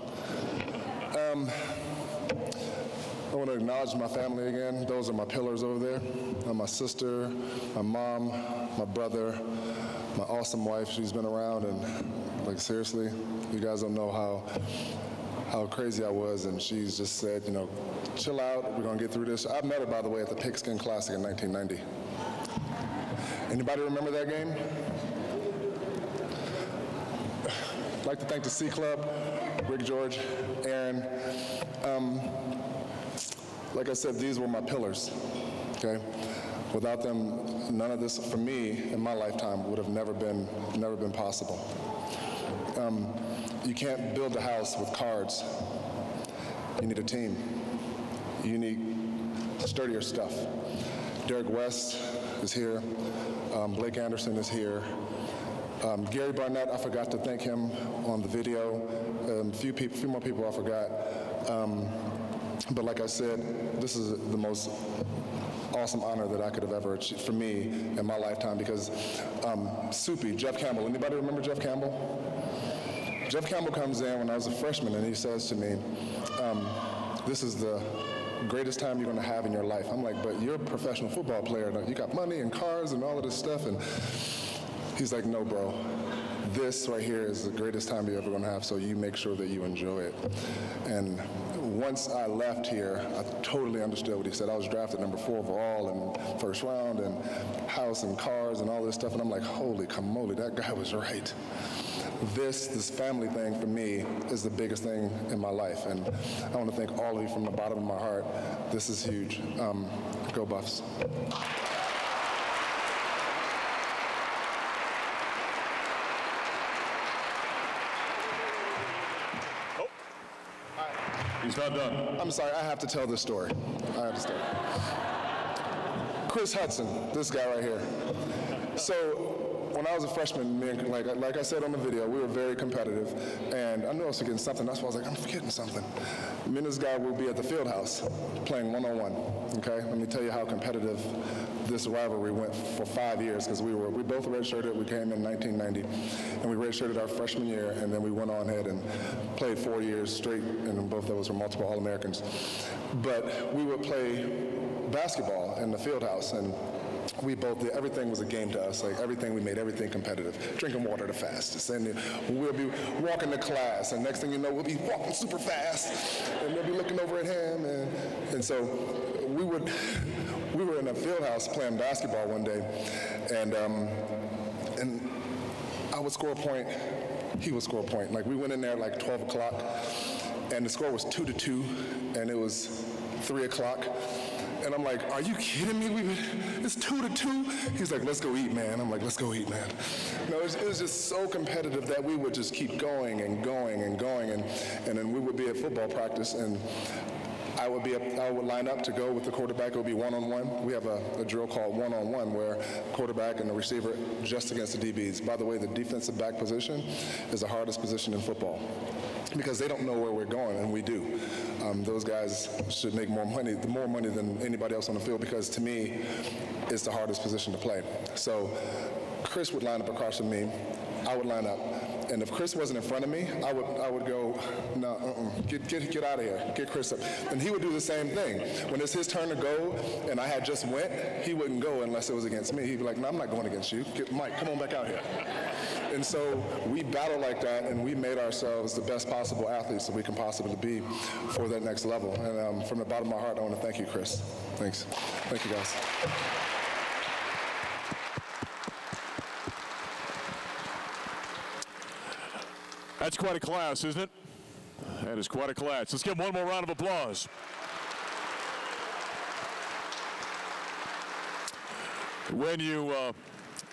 I want to acknowledge my family again. Those are my pillars over there. My sister, my mom, my brother, my awesome wife. She's been around, and like seriously, you guys don't know how crazy I was, and she's just said, you know, chill out, we're gonna get through this. I met her, by the way, at the Pigskin Classic in 1990. Anybody remember that game? I'd like to thank the C Club, Rick George, Aaron. Like I said, these were my pillars, okay? Without them, none of this, for me, in my lifetime, would have never been possible. You can't build a house with cards. You need a team. You need sturdier stuff. Derek West is here. Blake Anderson is here. Gary Barnett, I forgot to thank him on the video. A few more people I forgot. But like I said, this is the most awesome honor that I could have ever achieved for me in my lifetime, because Soupy, Jeff Campbell, anybody remember Jeff Campbell? Jeff Campbell comes in when I was a freshman, and he says to me, this is the greatest time you're going to have in your life. I'm like, but you're a professional football player. You got money and cars and all of this stuff. And he's like, no, bro. This right here is the greatest time you're ever going to have, so you make sure that you enjoy it. And once I left here, I totally understood what he said. I was drafted number 4 overall in first round, and house and cars and all this stuff, and I'm like, holy camole, that guy was right. This family thing for me is the biggest thing in my life, and I want to thank all of you from the bottom of my heart. This is huge. Go Buffs. He's not done. I'm sorry, I have to tell this story. I have to start. Chris Hudson, this guy right here. So when I was a freshman, like I said on the video, we were very competitive, and I knew I was forgetting something. That's why I was like, I'm forgetting something. Me and this guy will be at the field house playing one-on-one, okay? Let me tell you how competitive this rivalry went for 5 years, because we both redshirted. We came in 1990, and we redshirted our freshman year, and then we went on ahead and played 4 years straight, and both of us were multiple All-Americans. But we would play basketball in the field house, and we both did, everything was a game to us. Like everything, we made everything competitive. Drinking water the fastest, and we'll be walking to class, and next thing you know, we'll be walking super fast, and we'll be looking over at him, and so we were in a field house playing basketball one day, and I would score a point, he would score a point. Like we went in there like 12 o'clock, and the score was 2-2, and it was 3 o'clock. And I'm like, are you kidding me? It's 2-2? He's like, let's go eat, man. I'm like, let's go eat, man. No, it was just so competitive that we would just keep going and going and going. And then we would be at football practice, and I would line up to go with the quarterback. It would be one-on-one. We have a drill called one-on-one where quarterback and the receiver just against the DBs. By the way, the defensive back position is the hardest position in football because they don't know where we're going, and we do. Those guys should make more money than anybody else on the field because, to me, it's the hardest position to play. So Chris would line up across from me. I would line up. And if Chris wasn't in front of me, I would go, no, get out of here, get Chris up. And he would do the same thing. When it's his turn to go and I had just went, he wouldn't go unless it was against me. He'd be like, no, I'm not going against you. Mike, come on back out here. And so we battle like that, and we made ourselves the best possible athletes that we can possibly be for that next level. And from the bottom of my heart, I want to thank you, Chris. Thanks. Thank you, guys. That's quite a class, isn't it? That is quite a class. Let's give him one more round of applause. When you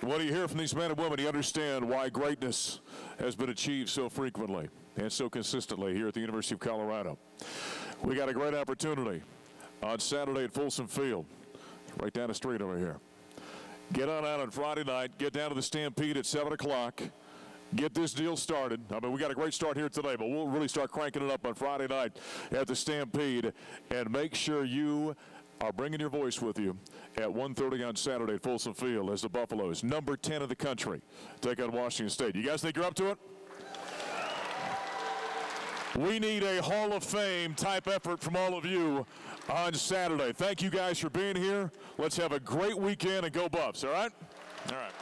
hear from these men and women, you understand why greatness has been achieved so frequently and so consistently here at the University of Colorado. We got a great opportunity on Saturday at Folsom Field, right down the street over here. Get on out on Friday night, get down to the Stampede at 7 o'clock. Get this deal started. I mean, we got a great start here today, but we'll really start cranking it up on Friday night at the Stampede. And make sure you are bringing your voice with you at 1:30 on Saturday at Folsom Field as the Buffaloes, number 10 in the country, take on Washington State. You guys think you're up to it? We need a Hall of Fame type effort from all of you on Saturday. Thank you guys for being here. Let's have a great weekend and go Buffs, all right? All right.